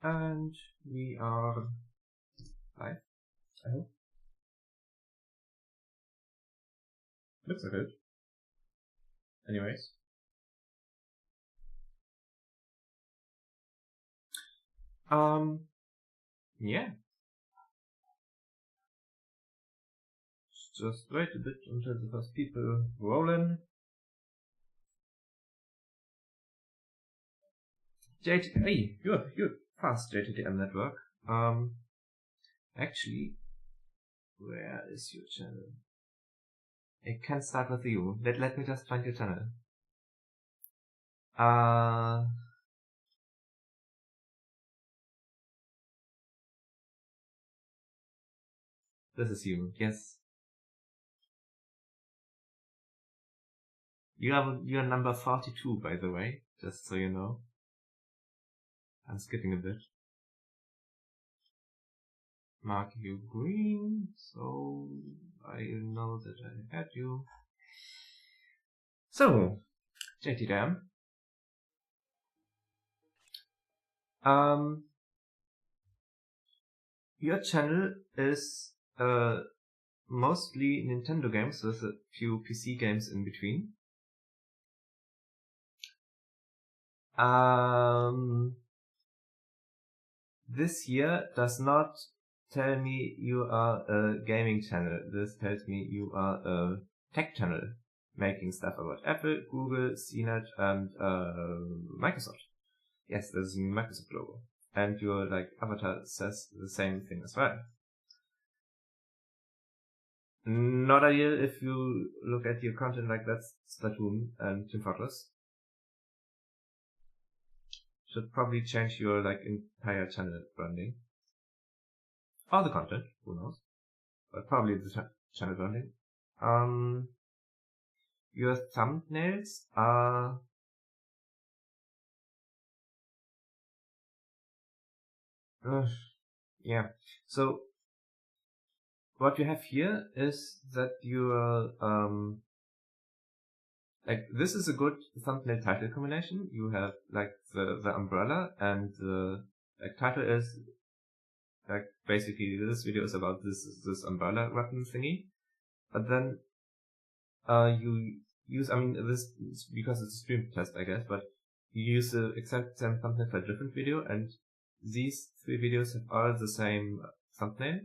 And we are live, I hope. Looks like it. Anyways. Yeah. Just wait a bit until the first people roll in. Hey, you're fast, JTTM network. Actually, where is your channel? I can start with you. Let me just find your channel. This is you, yes. You're number 42, by the way, just so you know. I'm skipping a bit. Mark you green, so I know that I had you. So, JTDM. Your channel is mostly Nintendo games with a few PC games in between. This here does not tell me you are a gaming channel. This tells me you are a tech channel, making stuff about Apple, Google, CNET, and Microsoft. Yes, there's a Microsoft logo. And your avatar says the same thing as well. Not ideal if you look at your content like that's Splatoon and Team Fortress. Should probably change your entire channel branding. Or the content, who knows. But probably the channel branding. Your thumbnails are yeah. So what you have here is that your this is a good thumbnail title combination. You have the umbrella, and the title is basically this video is about this umbrella weapon thingy. But then you use, this is because it's a stream test, I guess, but you use the exact same thumbnail for a different video, and these three videos have all the same thumbnail.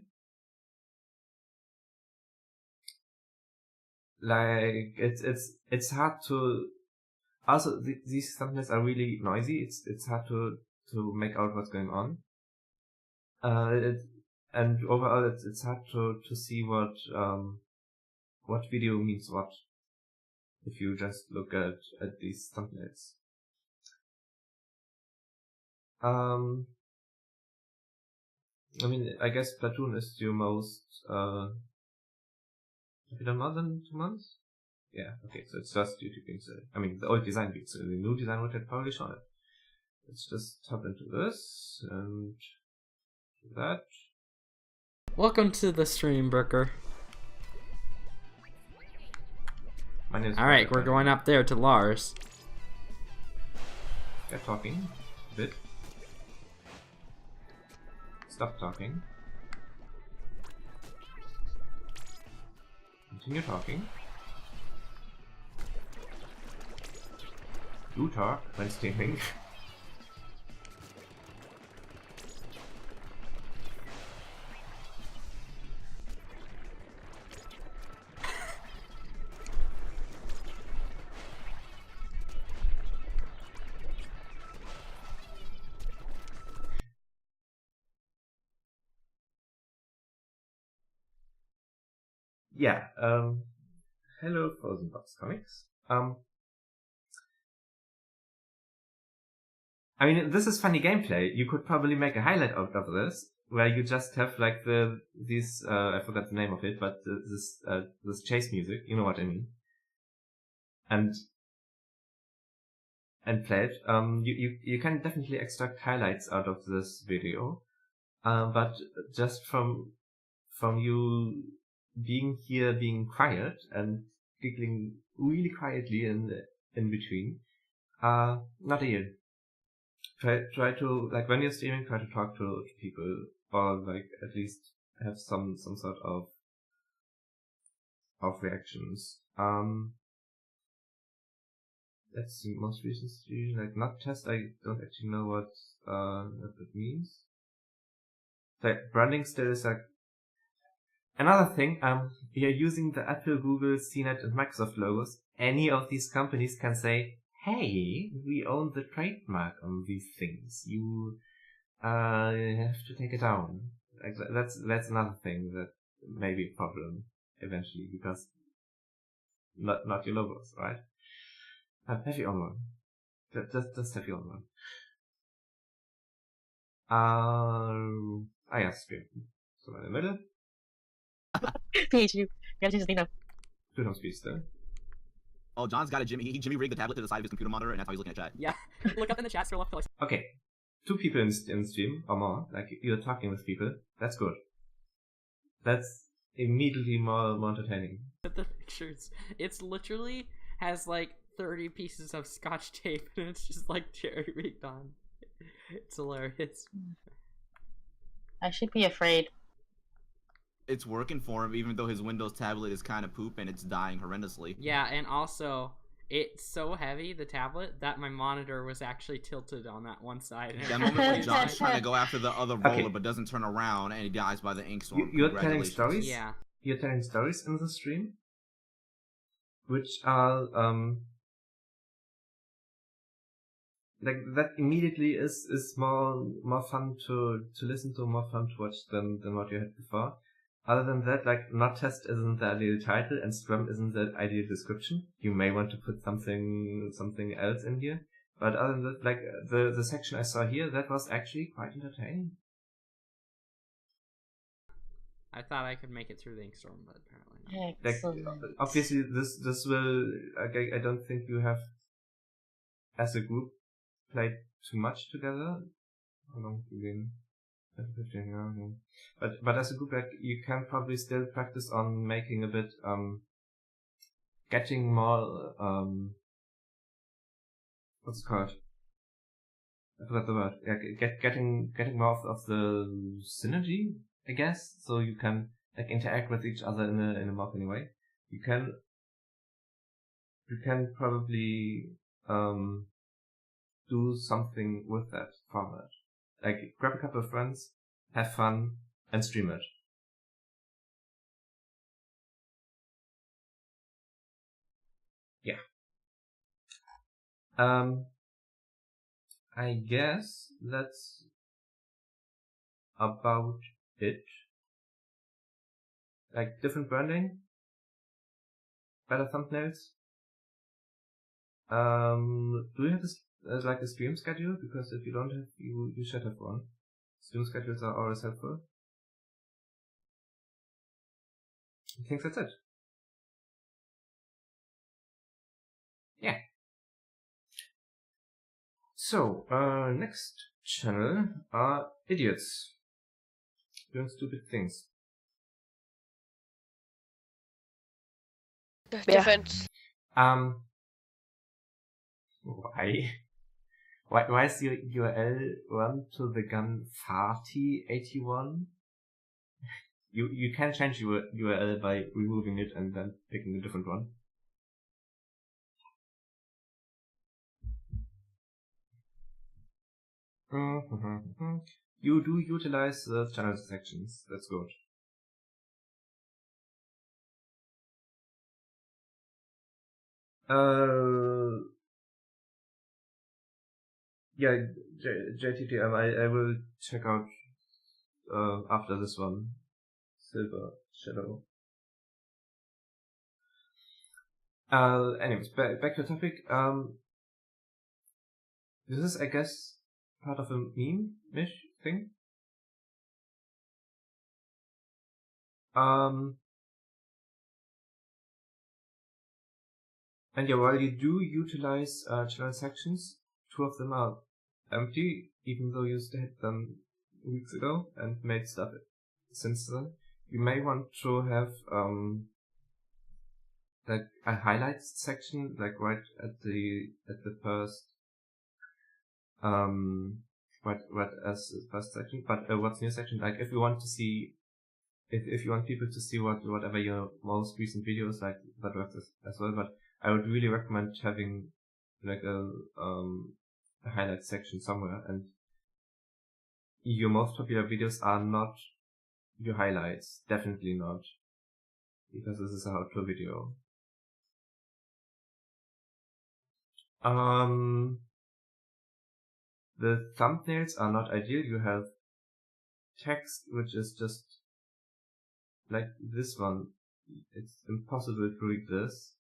It's hard to. Also, these thumbnails are really noisy. It's hard to make out what's going on. And overall, it's hard to see what video means what if you just look at these thumbnails. I guess Splatoon is your most. Have you done more than 2 months? Yeah, okay, so it's just YouTube being said. The old design beats, so the new design would have probably shown it. Let's just hop into this and do that. Welcome to the stream, Brooker. My name is Alright, we're going up there to Lars. Get talking a bit. Stop talking. Continue talking. Do talk when streaming. Yeah, hello Frozen Box Comics. This is funny gameplay. You could probably make a highlight out of this, where you just have these I forgot the name of it, but this chase music, you know what I mean, and play it. You can definitely extract highlights out of this video, but just from you being here, being quiet and giggling really quietly in between, not ideal. try to, like, when you're streaming, try to talk to people, or like at least have some sort of reactions. That's the most recent stream, like not test. I don't actually know what it means. Like branding still is like another thing. We are using the Apple, Google, CNET, and Microsoft logos. Any of these companies can say, "Hey, we own the trademark on these things. You have to take it down." Like that's another thing that may be a problem eventually, because not your logos, right? Have your own one. Just have your own one. Yes, good. So in the middle. PHU. You gotta change his name now. Du don't speak still. Oh, John's got a Jimmy. He Jimmy rigged the tablet to the side of his computer monitor, and that's how he's looking at chat. Yeah. Look up in the chat, scroll up to like. Okay. 2 people in stream or more, like you're talking with people. That's good. That's immediately more entertaining. At the pictures, it's literally has like 30 pieces of scotch tape, and it's just like cherry rigged on. It's hilarious. I should be afraid. It's working for him, even though his Windows tablet is kind of poop and it's dying horrendously. Yeah, and also it's so heavy, the tablet, that my monitor was actually tilted on that one side. That moment when John's trying to go after the other roller but doesn't turn around and he dies by the ink storm. You're telling stories? Yeah. You're telling stories in the stream? Which are, like, that immediately is more fun to listen to, more fun to watch than what you had before. Other than that, like, not test isn't the ideal title and Scrum isn't the ideal description. You may want to put something else in here. But other than that, like, the section I saw here, that was actually quite entertaining. I thought I could make it through the ink storm, but apparently not. Excellent. Obviously, this will, I don't think you have, as a group, played too much together. How long have you been? 15, yeah. But as a group, like, you can probably still practice on making a bit, getting more, what's it called? I forgot the word. Yeah, getting more of the synergy, I guess. So you can, like, interact with each other in a more funny way. You can probably, do something with that format. Like, grab a couple of friends, have fun, and stream it. Yeah. I guess that's about it. Like, different branding, better thumbnails. Do you have this like a stream schedule? Because if you don't have, you should have one. Stream schedules are always helpful. I think that's it. Yeah. So, next channel are idiots doing stupid things. Defense. Why is your URL run to the gun Farty81? You can change your URL by removing it and then picking a different one. You do utilize the channel sections. That's good. Yeah, JTTM, I will check out after this one. Silver Shadow. Anyways, back to the topic. This is, I guess, part of a meme-ish thing. And yeah, while you do utilize channel sections, 2 of them are empty, even though you started them weeks ago and made stuff since then. You may want to have like a highlights section, like right at the first what as first section, but what's new section, like if you want to see, if you want people to see whatever your most recent videos, like that works as well, but I would really recommend having like a highlight section somewhere, and your most popular videos are not your highlights, definitely not, because this is a how-to video. The thumbnails are not ideal. You have text which is just like this one. It's impossible to read this.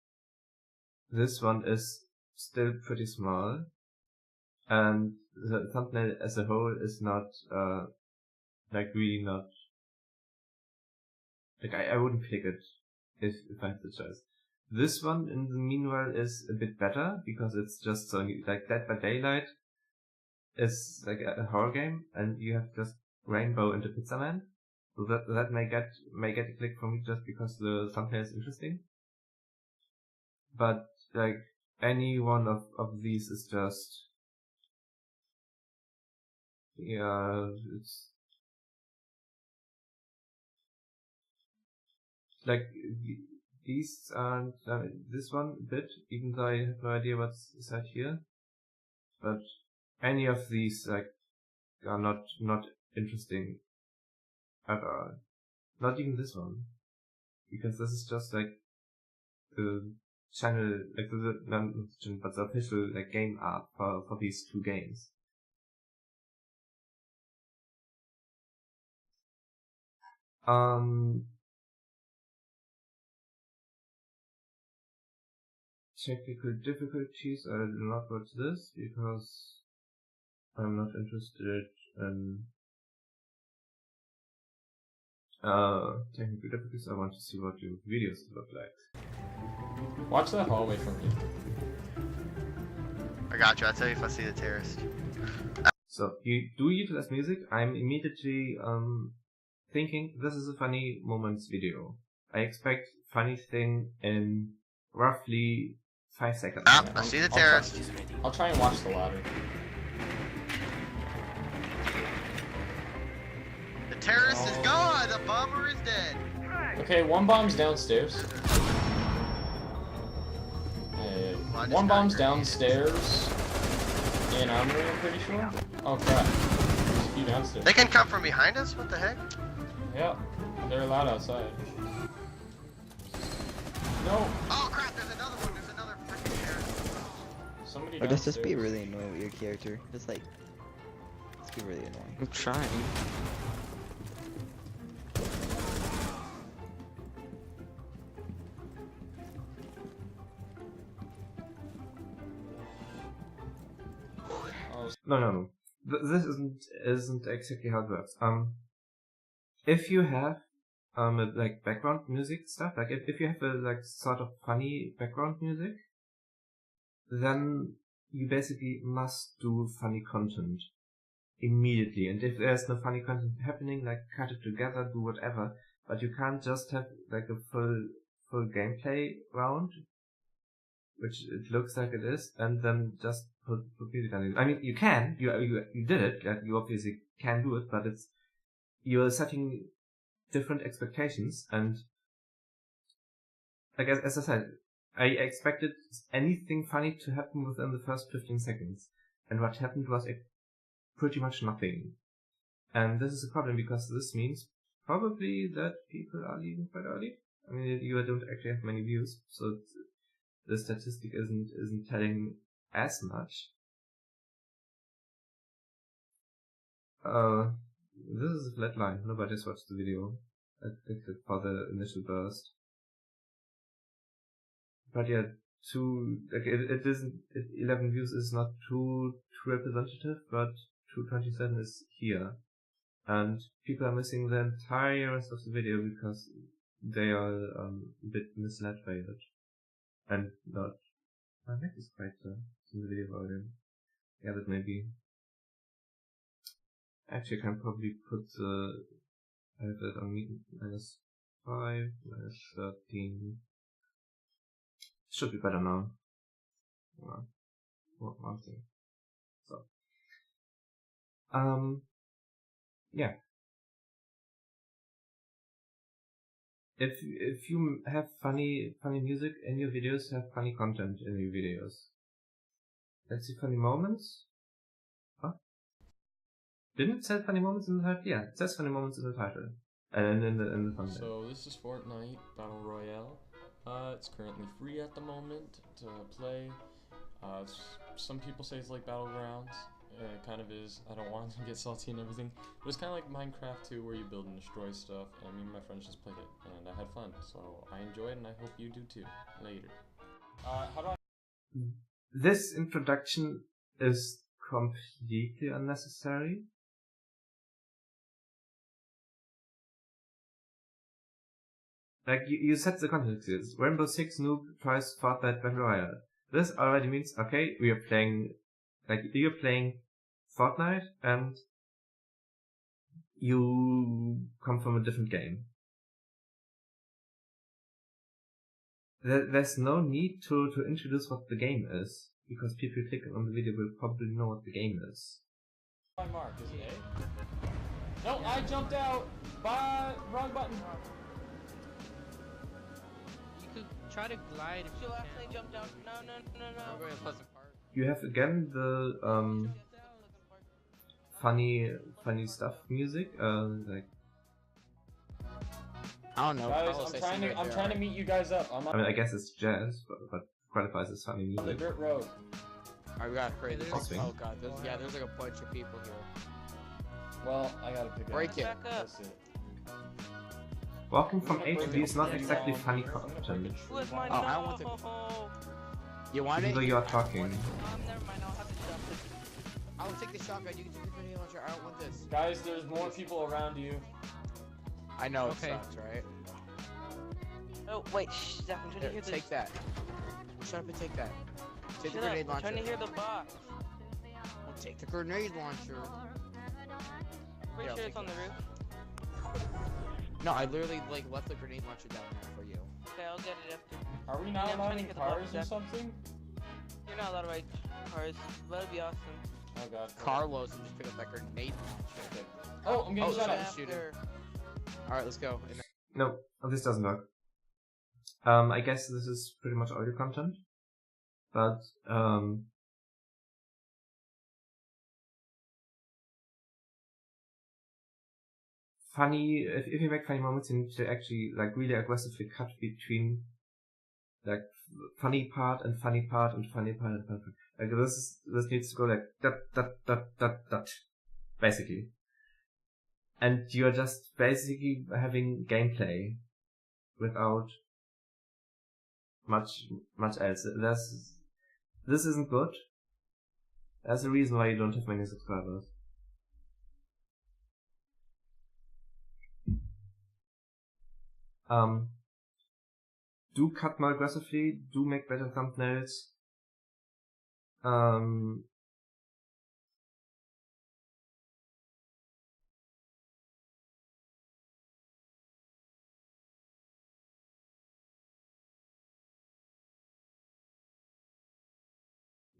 This one is still pretty small, and the thumbnail as a whole is not like really not like I wouldn't click it if I had the choice. This one in the meanwhile is a bit better because it's just so like Dead by Daylight is like a horror game, and you have just Rainbow into Pizza Man. So that may get a click from me just because the thumbnail is interesting. But like any one of these is just, yeah, it's like these aren't this one a bit, even though I have no idea what's said here. But any of these like are not interesting at all. Not even this one, because this is just like the channel, like not the channel, but the official like game art for these two games. Technical difficulties. I do not watch this because I'm not interested in technical difficulties. I want to see what your videos look like. Watch that hallway for me. I got you. I'll tell you if I see the terrorist. So you do utilize music. I'm immediately thinking this is a funny moments video. I expect funny thing in roughly 5 seconds. Ah, I see the terrorist. I'll try and watch the ladder. The terrorist is gone. The bomber is dead. Okay, one bomb's downstairs. One bomb's downstairs. In armory, I'm pretty sure. Oh crap. There's a few downstairs. They can come from behind us? What the heck? Yeah, they're allowed outside. No! Oh crap, there's another one. There's another freaking terrorist. Somebody Or downstairs. just be really annoying with your character. Just like, just be really annoying. I'm trying. Oh, No. This isn't exactly how it works. If you have like background music stuff, like if you have a like sort of funny background music, then you basically must do funny content immediately. And if there's no funny content happening, like cut it together, do whatever. But you can't just have like a full gameplay round, which it looks like it is, and then just put music on it. I mean, you can, you did it, like you obviously can do it, but you're setting different expectations, and like as I said, I expected anything funny to happen within the first 15 seconds, and what happened was pretty much nothing. And this is a problem because this means probably that people are leaving quite early. I mean, you don't actually have many views, so the statistic isn't telling as much. This is a flat line. Nobody's watched the video. I clicked it for the initial burst. But yeah, 11 views is not too representative, but 227 is here. And people are missing the entire rest of the video because they are a bit misled by it. And not... My neck is quite in the video volume. Yeah, that may be... Actually, I can probably put the... I have that on -5, -13... Should be better now. One thing. So, Yeah. If you have funny music in your videos, have funny content in your videos. Let's see funny moments. Huh? Didn't it say funny moments in the title? Yeah, it says funny moments in the title. And in the thumbnail. So this is Fortnite Battle Royale. It's currently free at the moment to play. Some people say it's like Battlegrounds. It kind of is. I don't want to get salty and everything. But it's kind of like Minecraft 2 where you build and destroy stuff. And me and my friends just played it. And I had fun. So I enjoyed it and I hope you do too. Later. How do I... This introduction is completely unnecessary. Like, you set the context here. Rainbow Six Noob tries Fortnite Battle Royale. This already means, okay, we are playing, like, you're playing Fortnite and you come from a different game. There's no need to introduce what the game is, because people who click on the video will probably know what the game is. My mark, is it A? No, I jumped out! Bye! Wrong button! You could try to glide if you actually jumped out. No. I'm going to Pleasant Park. You have again the funny stuff music, like. I don't know. Guys, I'm trying to meet you guys up. I mean, I guess it's jazz, but qualifies as funny on the music. dirt road. Alright, we gotta create this. Crossing. Oh god, there's like a bunch of people here. Well, I gotta pick Break it. That's it. Walking from A to B is not exactly funny content, Where's my Oh, I don't want to. You want even it? though you are talking. Never mind, I'll have the shotgun. I will take the shotgun. You can take the grenade launcher. I don't want this. Guys, there's more people around you. I know Okay. it sucks, right? Oh, wait, shh, Zach, I'm trying to hear this. Take that. Shut up and take that. Take the Shut up, grenade I'm launcher. trying to hear the box. Take the grenade launcher. Pretty Yeah, sure I'll it's on the take roof. No, I literally like left the grenade launcher down there for you. Okay, I'll get it after. Are we Yeah, not I'm trying to allowing get the box cars or back. something? You're not allowed to ride cars. That'd be awesome. Oh god. Carlos and just pick up that grenade launcher. Okay. Oh, I'm getting Oh, shot shit. at. Shooter. Alright, let's go. And No, this doesn't work. I guess this is pretty much audio content, but funny. If you make funny moments, you need to actually like really aggressively cut between like funny part and funny part and funny part and funny part. Like this needs to go like dot, basically. And you're just basically having gameplay without much else. This isn't good. There's a reason why you don't have many subscribers. Do cut more aggressively, do make better thumbnails.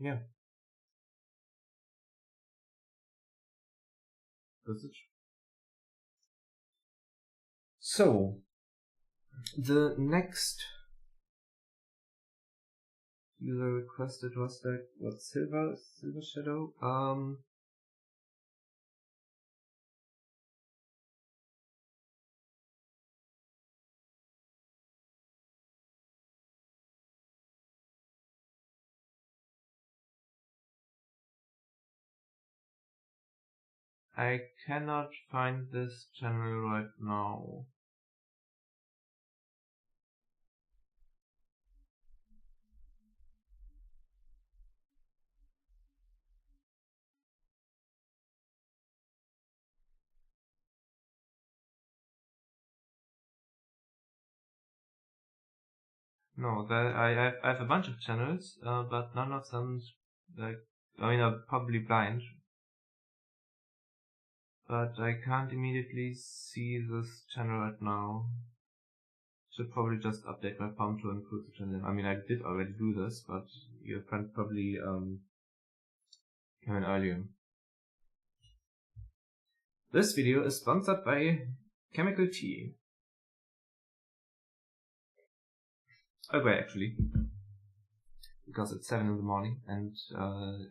Yeah. Dosage. So, the next user requested was like, what, Silver Shadow? I cannot find this channel right now. No, I have a bunch of channels, but none of them, like, I mean, are probably blind. But I can't immediately see this channel right now. Should probably just update my palm to include the channel. I mean, I did already do this, but your friend probably came in earlier. This video is sponsored by Chemical Tea. Earl Grey, actually. Because it's 7 in the morning and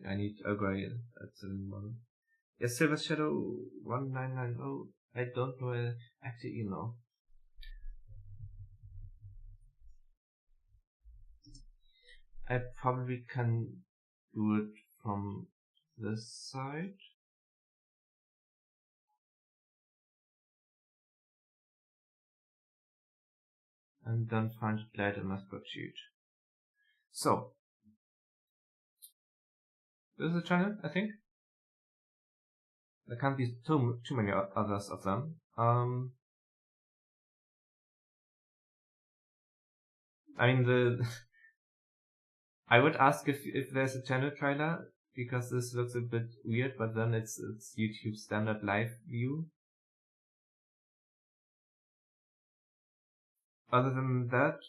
I need Earl Grey at 7 in the morning. Yes, Silver Shadow 1990. I don't know actually email. I probably can do it from this side. And then find it later in my spreadsheet. So, this is a channel, I think. There can't be too many others of them. I mean, I would ask if there's a channel trailer, because this looks a bit weird, but then it's YouTube standard live view. Other than that,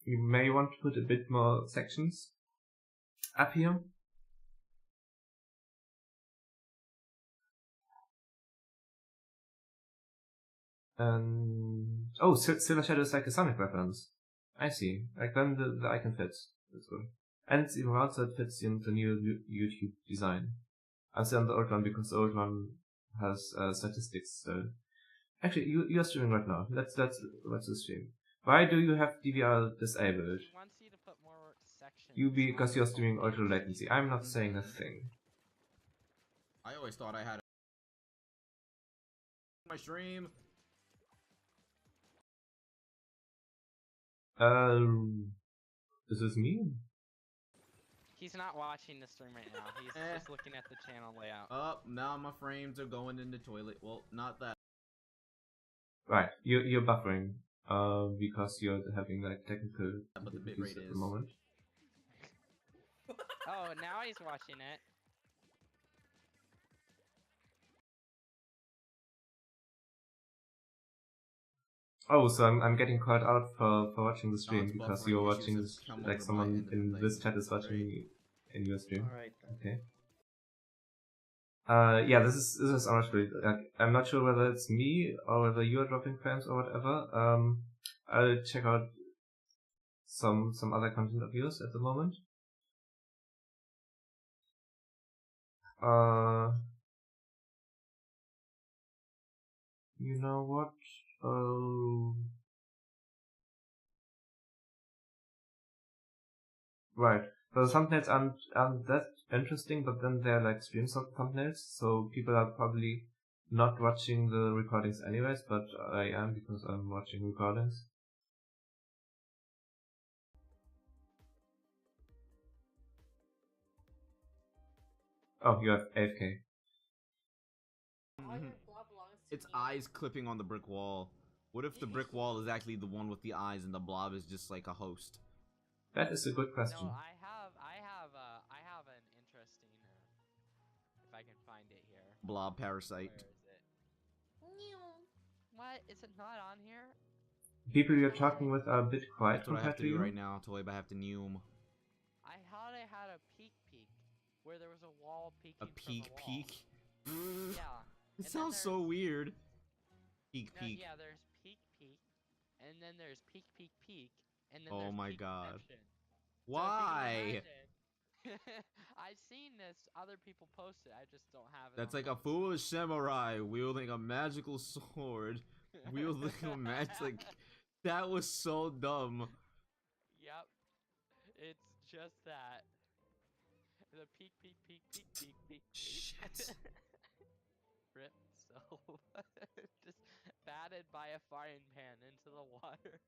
you may want to put a bit more sections up here. Oh, Silver Shadow is like a Sonic reference. I see. Like then the icon fits. That's good. And it's even also it fits in the new YouTube design. I'm still on the old one because the old one has statistics. So actually, you're streaming right now. Let's the stream. Why do you have DVR disabled? He wants you to put more sections. Because you're streaming ultra latency. I'm not saying a thing. I always thought I had my stream. Is this me? He's not watching the stream right now. He's just looking at the channel layout. Oh, now my frames are going in the toilet. Well, not that. Right, you're buffering. Because you're having like technical difficulties at the moment. Oh, now he's watching it. Oh, so I'm getting called out for watching the stream because you're watching like someone in this chat is watching me in your stream. Alright. Okay. Yeah, this is honestly like I'm not sure whether it's me or whether you're dropping frames or whatever. I'll check out some other content of yours at the moment. You know what? Right. So the thumbnails aren't that interesting, but then they're like stream thumbnails, so people are probably not watching the recordings anyways, but I am because I'm watching recordings. Oh, you have AFK. It's eyes clipping on the brick wall. What if the brick wall is actually the one with the eyes and the blob is just like a host? That is a good question. No, I have an interesting. If I can find it here. Blob parasite. Where is it? What? Is it not on here? People you're talking with are a bit quiet That's what I compared have to to do you. right now, Toyb. I have to neum. I thought I had a peek, where there was a wall peeking A peek from the peek? wall. Yeah. It And sounds so weird. Peek No, peek. yeah, there's peek, and then there's peek, and then Oh there's my peek god. exception. Why? So I've seen this, other people post it, I just don't have it. That's like a foolish samurai wielding a magical sword. Wielding a magic. That was so dumb. Yep. It's just that. The peek. Shit. Rip, so just batted by a frying pan into the water.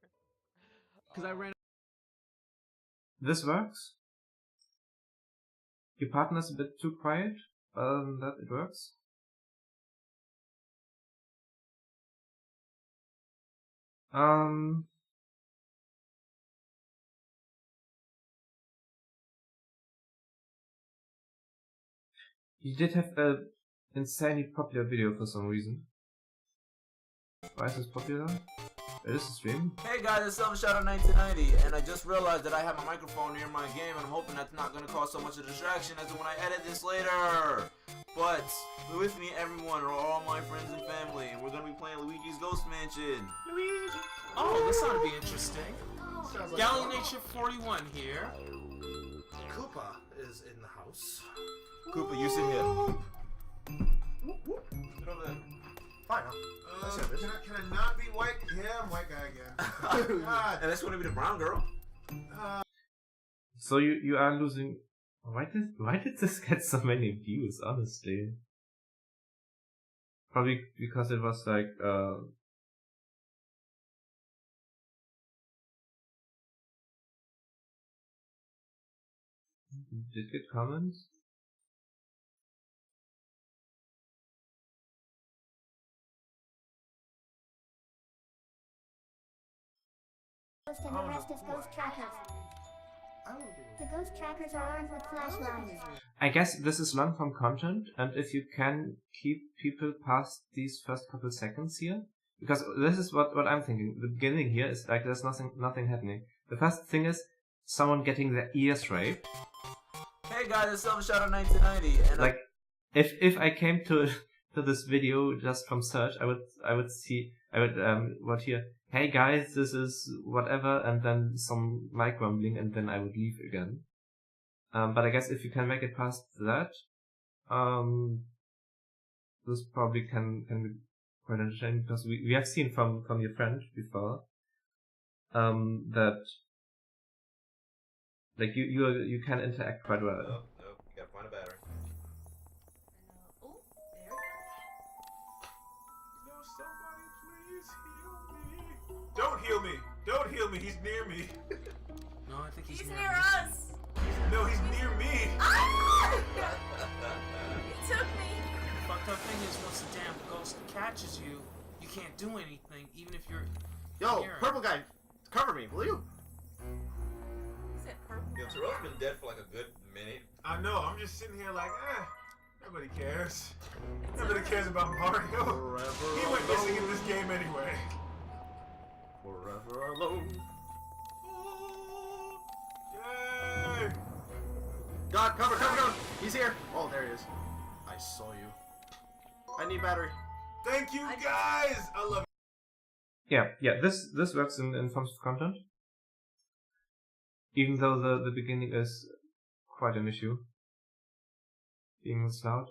Because I ran. This works. Your partner's a bit too quiet. Other than that, it works. You did have a insanely popular video for some reason. Why is this popular? Wait, is the stream? Hey guys, it's SelfShadow1990, and I just realized that I have my microphone near my game, and I'm hoping that's not going to cause so much of a distraction as to when I edit this later. But with me, everyone, are all my friends and family, and we're going to be playing Luigi's Ghost Mansion. Luigi. Oh, this ought to be interesting. Galleon Nature 41 here. Koopa is in the house. Koopa, you sit here. Get over there. Fine. Can I not be white? Yeah, I'm white guy again. God. And that's going to be the brown girl. So you are losing. Why did this get so many views? Honestly, probably because it was like Did it get comments? And the rest is ghost trackers. The ghost trackers are armed with flashlights. I guess this is long form content, and if you can keep people past these first couple seconds here, because this is what I'm thinking. The beginning here is like there's nothing happening. The first thing is someone getting their ears raped. Hey guys, it's SelfShadow1990, and like if I came to this video just from search, I would hear, hey guys, this is whatever, and then some mic rumbling, and then I would leave again. But I guess if you can make it past that, this probably can be quite entertaining, because we have seen from your friend before, that like you can interact quite well. Nope, you gotta find a battery. Don't heal me! Don't heal me! He's near me! No, I think he's He's near near me. us! No, he's near me! Ah! He took me! The fucked up thing is once the damn ghost catches you, you can't do anything, even if you're Yo, near it. purple guy, cover me, will you? He said purple. Yo, Terrell's been dead for like a good minute. I know, I'm just sitting here like, nobody cares. Nobody cares about Mario. He went missing in this game anyway. Forever alone. Yay! God, cover! He's here! Oh, there he is. I saw you. I need battery. Thank you guys! I love it. Yeah, this works in forms of content. Even though the beginning is quite an issue. Being this loud.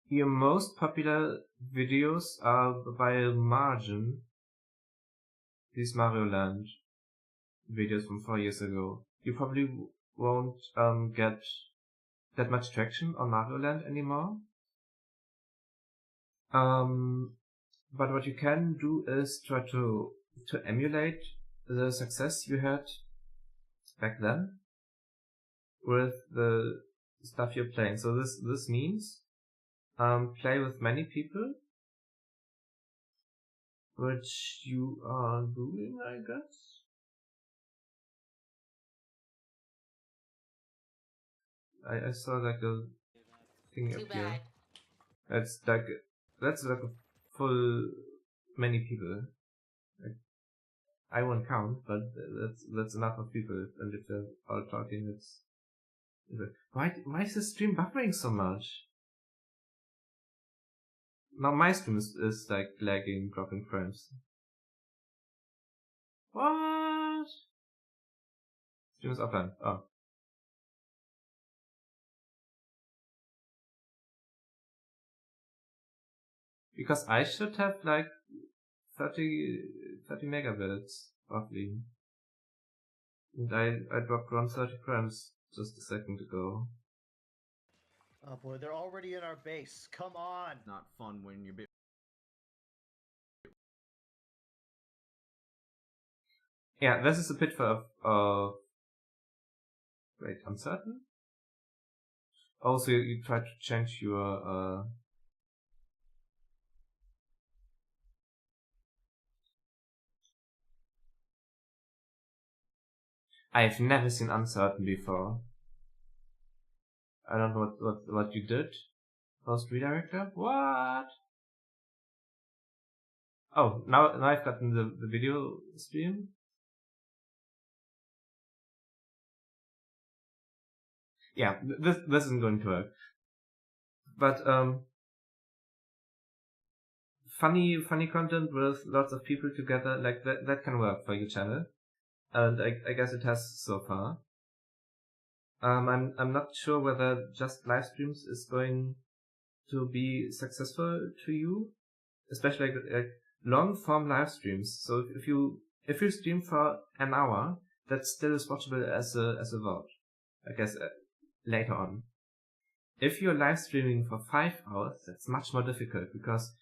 Your most popular videos are by a margin these Mario Land videos from 4 years ago. You probably won't get that much traction on Mario Land anymore. But what you can do is try to emulate the success you had back then with the stuff you're playing. So this means play with many people, which you are doing, I guess. I saw like a thing up here. That's like a full many people. Like, I won't count, but that's enough of people. And if they're all talking, it's why is the stream buffering so much? Now my stream is like lagging, dropping frames. What? Stream is offline. Oh. Because I should have like 30 megabits roughly. And I dropped around 30 frames just a second ago. Oh boy, they're already in our base. Come on! Not fun when you're Yeah, this is a pitfall of wait, uncertain? Also, you try to change your I've never seen uncertain before. I don't know what you did, Post redirector? What? Oh, now I've gotten the video stream. Yeah, this isn't going to work. But funny content with lots of people together, like that can work for your channel. And I guess it has so far. I'm not sure whether just live streams is going to be successful to you, especially like long form live streams. So if you stream for an hour, that still is watchable as a VOD, I guess, later on. If you're live streaming for 5 hours, that's much more difficult because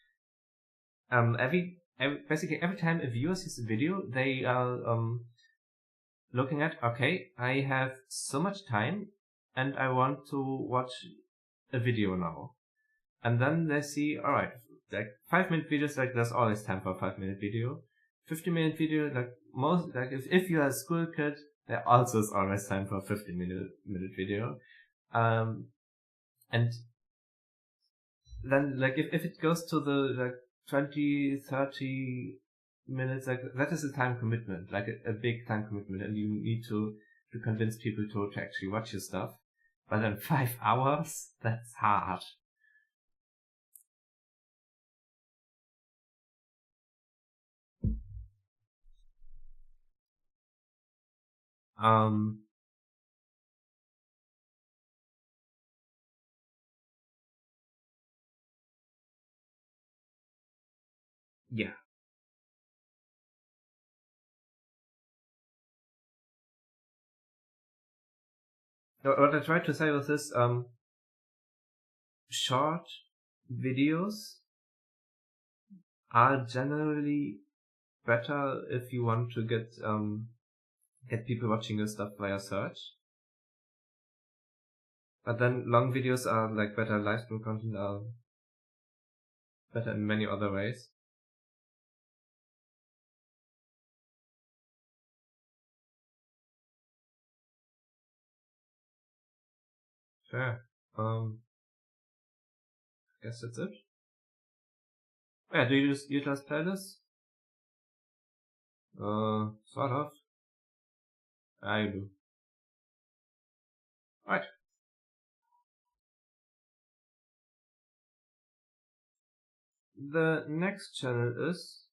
basically every time a viewer sees a video, they are looking at, okay, I have so much time and I want to watch a video now. And then they see, alright, like 5-minute videos, like there's always time for a 5-minute video. 50-minute video, like if you're a school kid, there also is always time for a 50-minute video. And then like if it goes to the like 20, 30 minutes, like that is a time commitment, like a big time commitment, and you need to convince people to actually watch your stuff. But then 5 hours, that's hard. Yeah. What I tried to say was this, short videos are generally better if you want to get people watching your stuff via search. But then long videos are like better, live stream content are better in many other ways. Fair. Guess that's it. Yeah, do you just play this? Sort of. I do. Right. The next channel is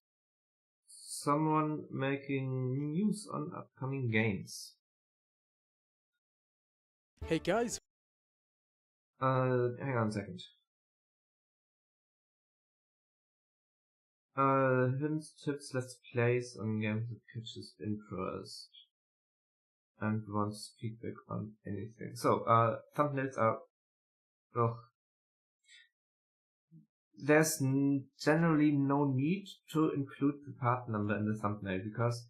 someone making news on upcoming games. Hey guys. Hang on a second. Hints, tips, let's plays on games that catches interest and wants feedback on anything. So, thumbnails are, there's generally no need to include the part number in the thumbnail because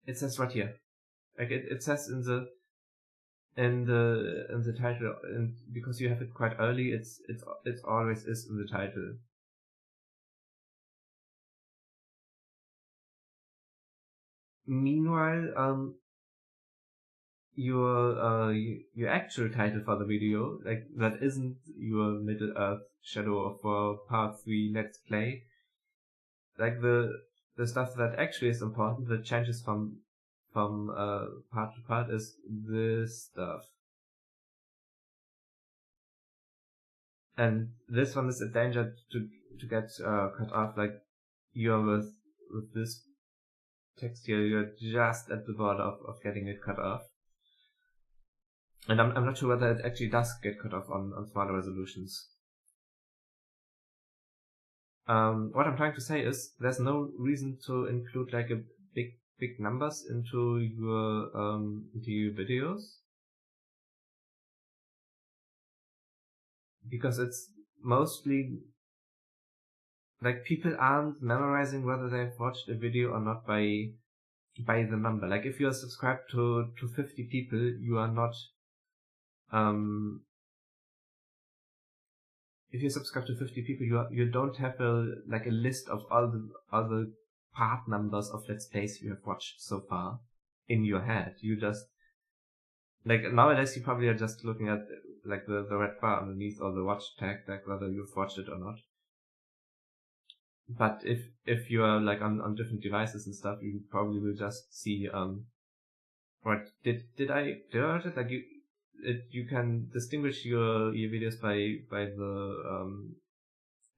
it says right here. Like it says in the title, and because you have it quite early, it always is in the title. Meanwhile, your actual title for the video, like that isn't your Middle Earth Shadow of War Part 3 Let's Play. Like the stuff that actually is important, that changes from part to part, is this stuff. And this one is a danger to get cut off. Like you're with this text here, you're just at the border of getting it cut off. And I'm not sure whether it actually does get cut off on smaller resolutions. What I'm trying to say is there's no reason to include like a big numbers into your videos, because it's mostly like people aren't memorizing whether they've watched a video or not by the number. Like if you're subscribed to 50 people, you are not if you're subscribed to 50 people, you don't have a list of all the part numbers of Let's Plays you have watched so far in your head. You just, like, nowadays you probably are just looking at like the red bar underneath or the watch tag, like whether you've watched it or not. But if you are like on different devices and stuff, you probably will just see what did I watch it? Like you can distinguish your videos by the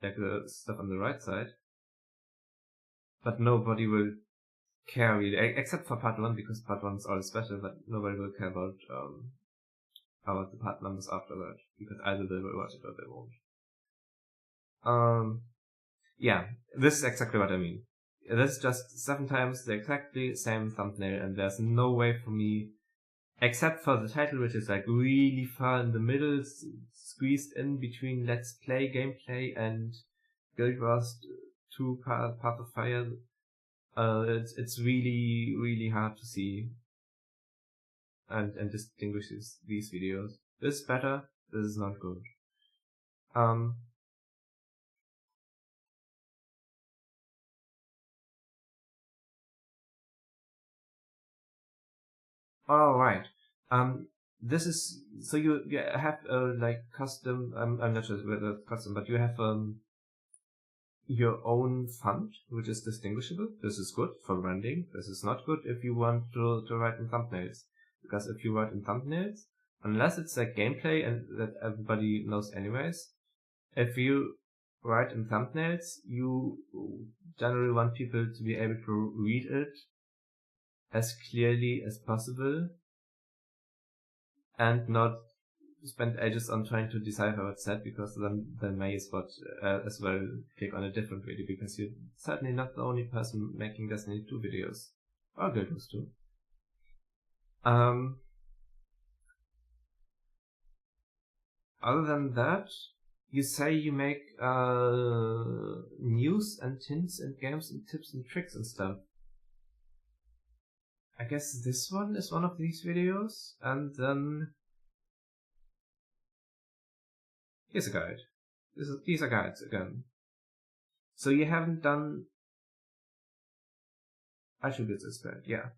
like the stuff on the right side, but nobody will care really, except for part 1, because part 1 is always special, but nobody will care about the part numbers after that, because either they will watch it or they won't. Yeah, this is exactly what I mean. This is just 7 times the exactly same thumbnail, and there's no way for me, except for the title, which is like really far in the middle, squeezed in between Let's Play gameplay and Guild Wars 2 Path of Fire. It's really, really hard to see and distinguish these videos. This is better, this is not good. Alright. This is, so you have like custom, I'm not sure whether it's custom, but you have your own font, which is distinguishable. This is good for branding. This is not good if you want to write in thumbnails. Because if you write in thumbnails, unless it's like gameplay and that everybody knows anyways, if you write in thumbnails, you generally want people to be able to read it as clearly as possible and not spend ages on trying to decipher what's said, because then they may as well click on a different video, because you're certainly not the only person making Destiny 2 videos. Or Guild Wars 2. Other than that, you say you make news and hints and games and tips and tricks and stuff. I guess this one is one of these videos, and then here's a guide. These are guides again. So you haven't done attributes expert, yeah.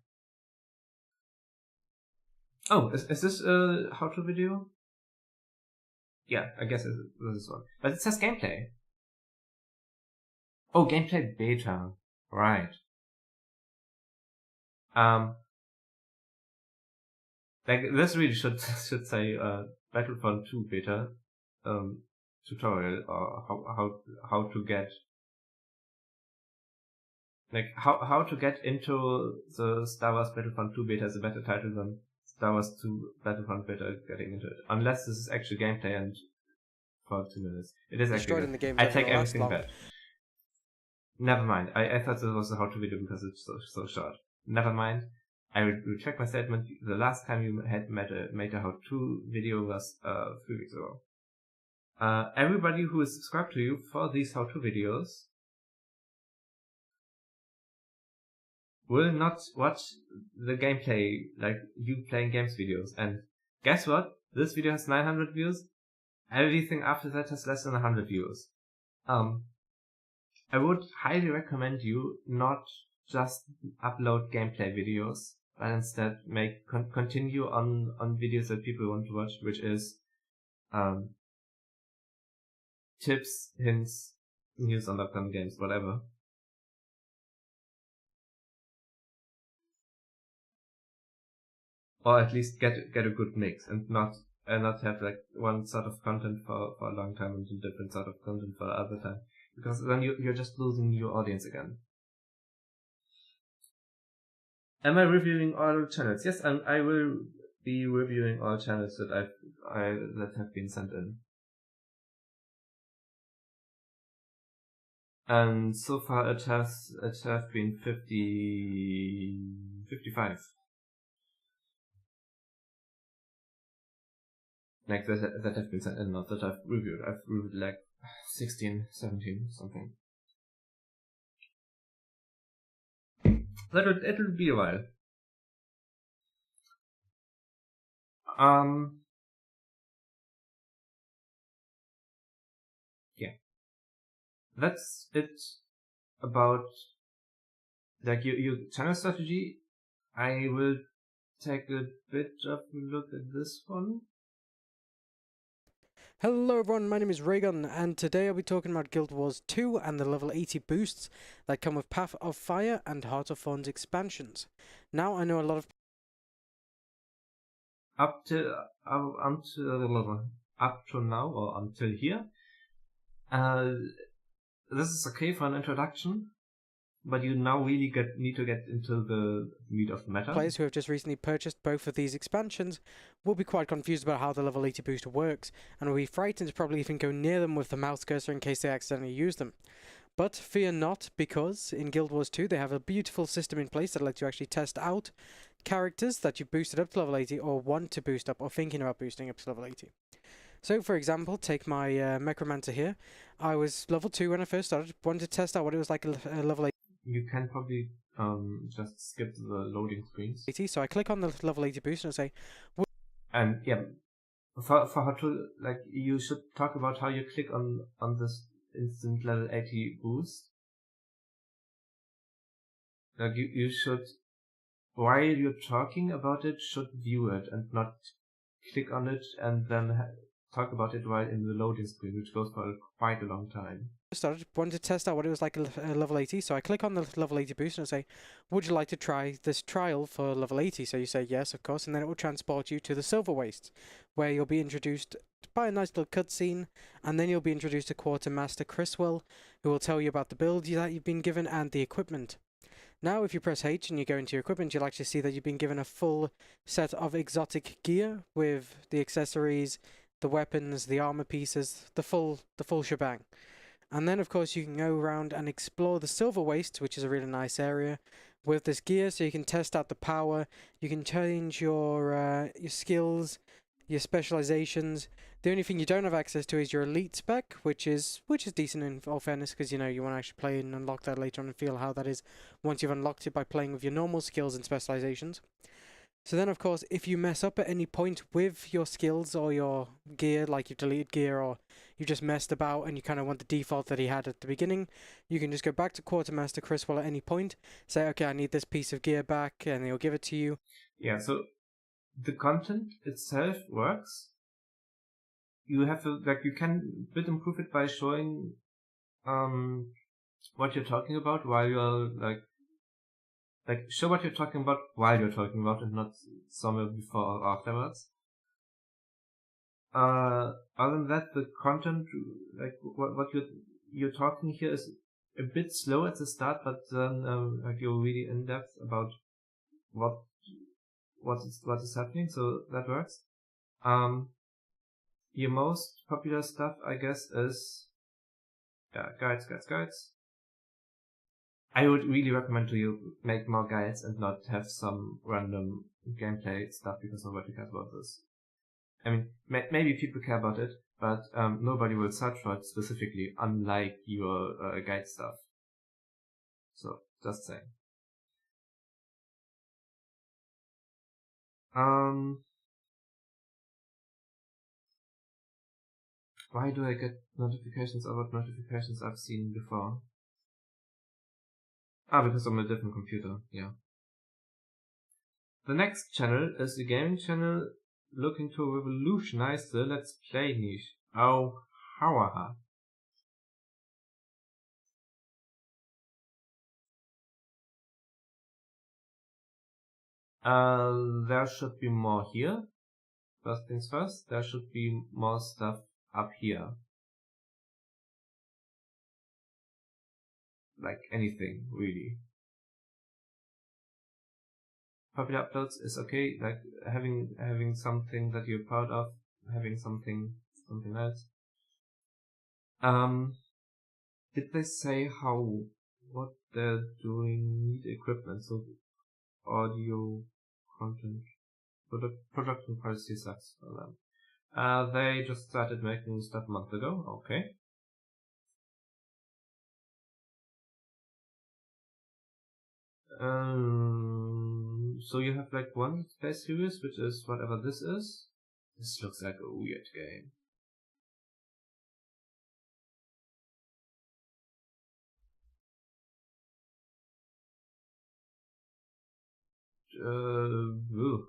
Oh, is this a how-to video? Yeah, I guess this is one. But it says gameplay. Oh, gameplay beta. Right. Like this really should say Battlefront 2 beta tutorial, or how to get, like how to get into the Star Wars Battlefront 2 beta is a better title than Star Wars 2 Battlefront beta getting into it. Unless this is actually gameplay and for 2 minutes. It is actually good. I take everything back. Never mind. I thought this was a how to video because it's so short. Never mind. I retract my statement. The last time you had made a how-to video was 3 weeks ago. Everybody who is subscribed to you for these how-to videos will not watch the gameplay, like you playing games videos. And guess what? This video has 900 views. Everything after that has less than 100 views. I would highly recommend you not just upload gameplay videos, but instead continue on videos that people want to watch, which is tips, hints, news on upcoming games, whatever. Or at least get a good mix and not have like one sort of content for a long time and different sort of content for other time, because then you're just losing your audience again. Am I reviewing all channels? Yes, I will be reviewing all channels that that have been sent in. And so far it has been 55. Like that have been sent in, not that I've reviewed. I've reviewed like 16, 17, something. It'll be a while. Yeah. That's it about like your channel strategy. I will take a bit of a look at this one. Hello everyone, my name is Raygun, and today I'll be talking about Guild Wars 2 and the level 80 boosts that come with Path of Fire and Heart of Thorns expansions. Now, I know a lot of up to now or until here. This is okay for an introduction, but you now really need to get into the meat of the matter. players who have just recently purchased both of these expansions will be quite confused about how the level 80 booster works, and will be frightened to probably even go near them with the mouse cursor in case they accidentally use them. But fear not, because in Guild Wars 2 they have a beautiful system in place that lets you actually test out characters that you boosted up to level 80 or want to boost up or thinking about boosting up to level 80. So for example, take my Necromancer here. I was level 2 when I first started, wanted to test out what it was like a level 80. You can probably just skip the loading screens. So I click on the level 80 boost and I say... And yeah, for how to, like, you should talk about how you click on this instant level 80 boost. Like you should, while you're talking about it, should view it and not click on it and then talk about it while in the loading screen, which goes for quite a long time. Wanted to test out what it was like a level 80, so I click on the level 80 boost and I say, would you like to try this trial for level 80? So you say yes, of course, and then it will transport you to the Silver Wastes, where you'll be introduced by a nice little cutscene, and then you'll be introduced to Quartermaster Criswell, who will tell you about the build that you've been given and the equipment. Now, if you press H and you go into your equipment, you'll actually see that you've been given a full set of exotic gear with the accessories, the weapons, the armor pieces, the full shebang. And then, of course, you can go around and explore the Silver Wastes, which is a really nice area, with this gear, so you can test out the power, you can change your skills, your specializations. The only thing you don't have access to is your elite spec, which is decent in all fairness, because you want to actually play and unlock that later on and feel how that is once you've unlocked it by playing with your normal skills and specializations. So then, of course, if you mess up at any point with your skills or your gear, like you've deleted gear or you just messed about and you kind of want the default that he had at the beginning, you can just go back to Quartermaster Criswell at any point, say, okay, I need this piece of gear back, and he'll give it to you. Yeah, so the content itself works. You have to, you can bit improve it by showing what you're talking about while you're show what you're talking about while you're talking about and not somewhere before or afterwards. Other than that, the content, what you're talking here is a bit slow at the start, but then you're really in depth about what is happening, so that works. Your most popular stuff, I guess, is guides. I would really recommend to you make more guides and not have some random gameplay stuff because nobody cares about this. I mean, maybe people care about it, but nobody will search for it specifically, unlike your guide stuff. So, just saying. Why do I get notifications about notifications I've seen before? Because I'm a different computer, yeah. The next channel is a gaming channel looking to revolutionize the Let's Play niche. Oh, however. There should be more here. First things first, there should be more stuff up here. Like anything, really. Popular uploads is okay, like having something that you're proud of, having something else. Did they say what they're doing need equipment? So audio content production policy sucks for them. They just started making stuff a month ago. Okay. So you have one space series, which is whatever this is. This looks like a weird game. Ugh.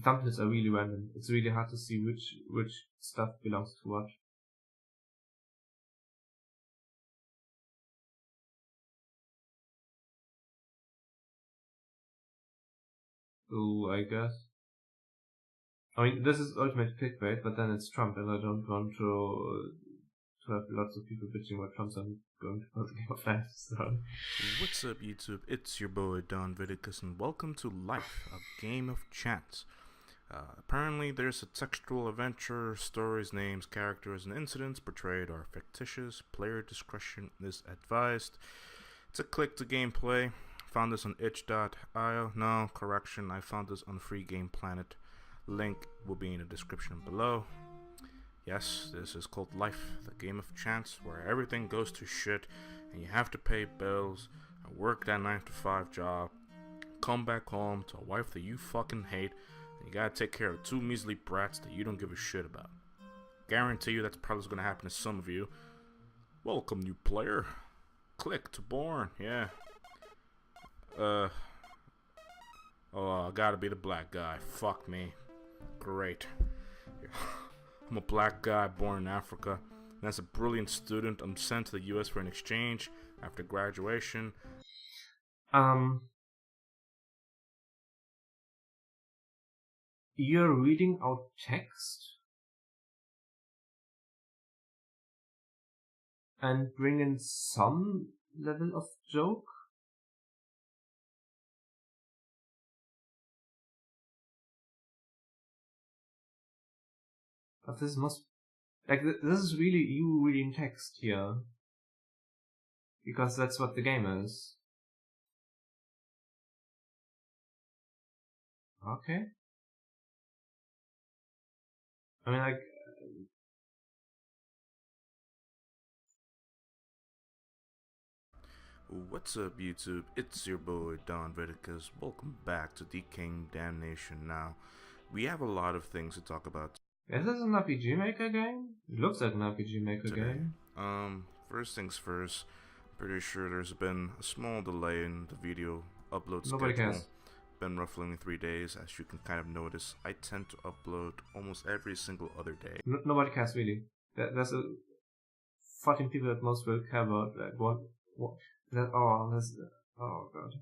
thumbnails are really random. It's really hard to see which stuff belongs to what. So I guess. I mean, this is ultimate clickbait, but then it's Trump, and I don't want to have lots of people bitching about Trump, so I'm going to play the game of life. So. What's up, YouTube? It's your boy Don Viticus, and welcome to Life, a Game of Chance. Apparently, there's a textual adventure. Stories, names, characters, and incidents portrayed are fictitious. Player discretion is advised. It's a click to gameplay. Found this on itch.io. No, correction, I found this on Free Game Planet. Link will be in the description below. Yes, this is called Life, the Game of Chance, where everything goes to shit and you have to pay bills and work that 9-to-5 job, come back home to a wife that you fucking hate, and you gotta take care of 2 measly brats that you don't give a shit about. Guarantee you that's probably gonna happen to some of you. Welcome, new player. Click to born, yeah. Oh, I gotta be the black guy. Fuck me. Great. I'm a black guy born in Africa, and as a brilliant student, I'm sent to the US for an exchange after graduation. You're reading out text and bring in some level of joke? But this must... Like, this is really you reading text here. Because that's what the game is. Okay. I mean, like... What's up, YouTube? It's your boy, Don Viticus. Welcome back to Decaying Damnation. Now, we have a lot of things to talk about. Is this an RPG Maker game? It looks like an RPG Maker today. game. First things first, I'm pretty sure there's been a small delay in the video upload Nobody schedule. cares. Been roughly 3 days, as you can kind of notice. I tend to upload almost every single other day. Nobody cares really. There's a 14 people at most will care about like what that. Oh god.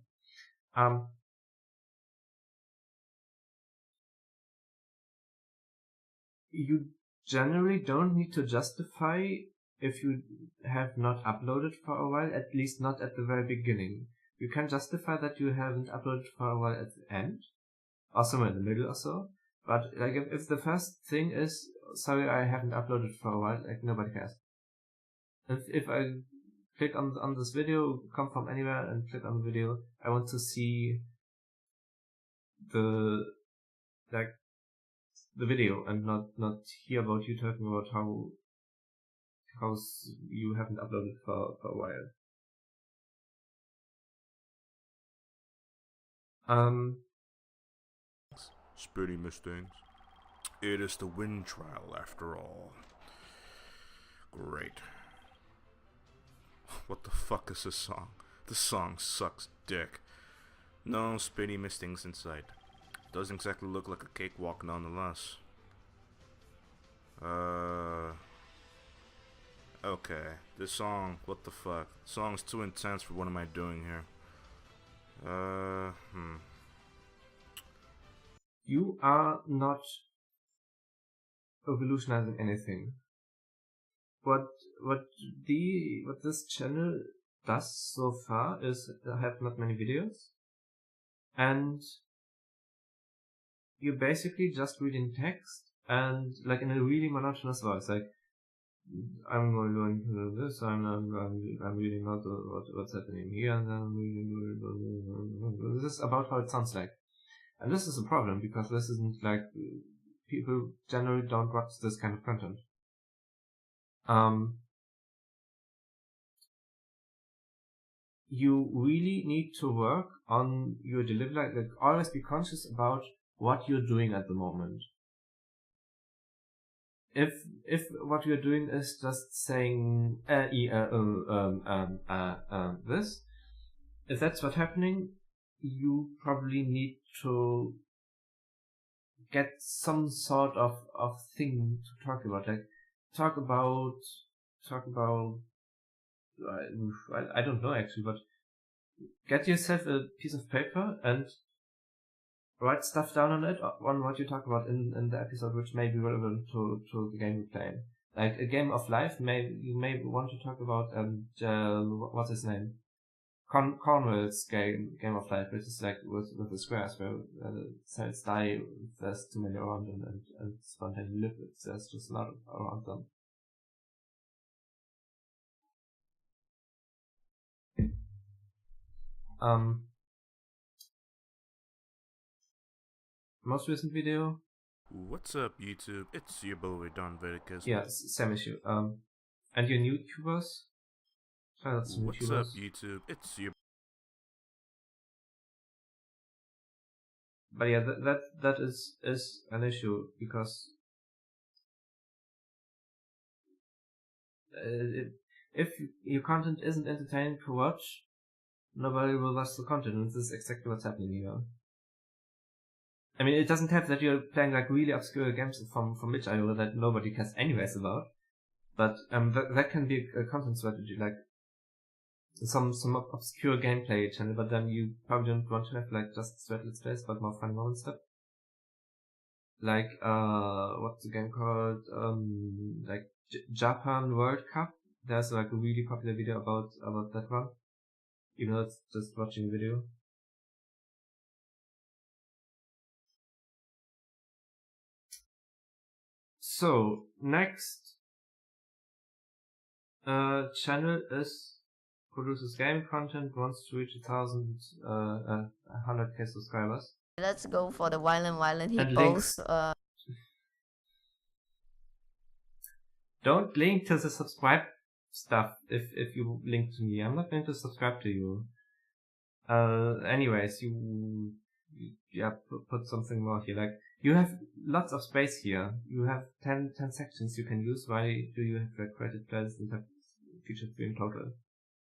You generally don't need to justify if you have not uploaded for a while, at least not at the very beginning. You can justify that you haven't uploaded for a while at the end, or somewhere in the middle or so. But like if the first thing is, sorry, I haven't uploaded for a while, like nobody cares. If I click on this video, come from anywhere and click on the video, I want to see the video and not hear about you talking about how you haven't uploaded for a while. Spitty Mustangs. It is the wind trial after all. Great. What the fuck is this song? This song sucks dick. No Spitty Mustangs in sight. Doesn't exactly look like a cakewalk nonetheless. Okay. This song, what the fuck? The song's too intense for what am I doing here? You are not evolutionizing anything. What this channel does so far is have not many videos, and you're basically just reading text and like in a really monotonous voice, like I'm going to do this, I'm reading out what's happening here, and then I'm reading. This is about how it sounds like, and this is a problem because this isn't like people generally don't watch this kind of content. You really need to work on your delivery, like always be conscious about what you're doing at the moment. If what you're doing is just saying this, if that's what's happening, you probably need to get some sort of thing to talk about. Like talk about I don't know actually, but get yourself a piece of paper and write stuff down on it, on what you talk about in the episode, which may be relevant to the game you're playing. Like a game of life, you may want to talk about what's his name, Cornwell's game of life, which is like with the squares where cells die if there's too many around them and spontaneous lipids. There's just a lot around them. Most recent video. What's up, YouTube? It's your boy Don Verticus. Yeah, same issue. And your new YouTubers? Shout out to What's YouTubers. up, YouTube? It's your. But yeah, that is an issue because if your content isn't entertaining to watch, nobody will watch the content, and this is exactly what's happening here. I mean, it doesn't have that you're playing like really obscure games from itch.io that nobody cares anyways about, but that can be a content strategy, like some obscure gameplay channel, but then you probably don't want to have like just straight let's plays, but more fun moment stuff. Like what's the game called? Like Japan World Cup. There's like a really popular video about that one. Even though it's just watching a video. So next channel produces game content, wants to reach 100k subscribers. Let's go for the violent And hippos. Don't link to the subscribe stuff if you link to me. I'm not going to subscribe to you. Anyways, you put something more here. Like, you have lots of space here. You have 10 sections you can use. Why do you have like created playlists and have featured 3 in total?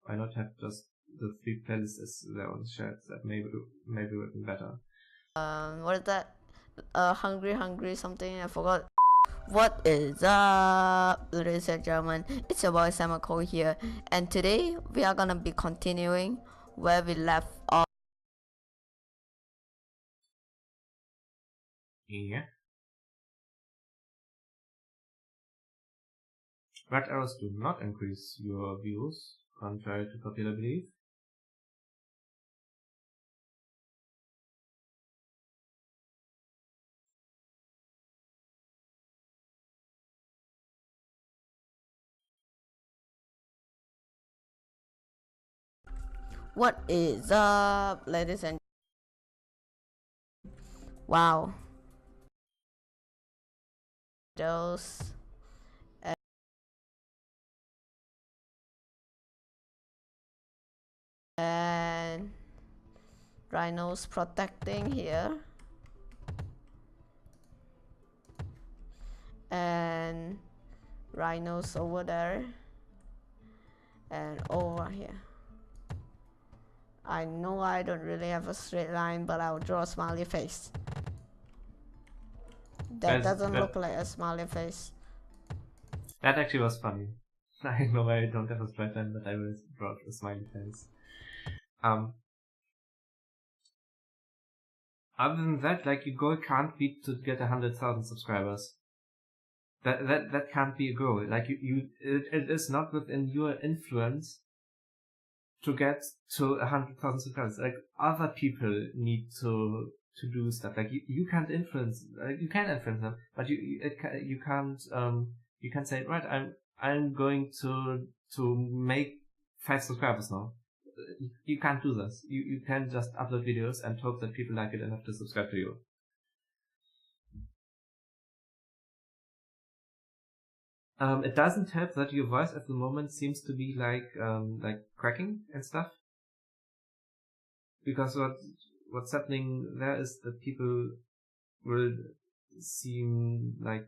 Why not have just the 3 playlists as their own shares that may be written better? What is that? Hungry something, I forgot. What is up, ladies and gentlemen? It's your boy Samako here, and today we are gonna be continuing where we left off. Yeah. Red arrows do not increase your views, contrary to popular belief. What is up, ladies and wow. Those and rhinos protecting here, and rhinos over there and over here. I know I don't really have a straight line, but I'll draw a smiley face. That doesn't look like a smiley face. That actually was funny. I know I don't have a straight line, but I will draw a smiley face. Other than that, like, your goal can't be to get 100,000 subscribers. That can't be a goal. Like, it is not within your influence to get to 100,000 subscribers. Like, other people need to do stuff. Like, you can't influence. You can influence them, but you can't say, right, I'm going to make 5 subscribers now. You can't do this. You can't just upload videos and hope that people like it enough to subscribe to you. It doesn't help that your voice at the moment seems to be like cracking and stuff. Because what's happening there is that people will seem like,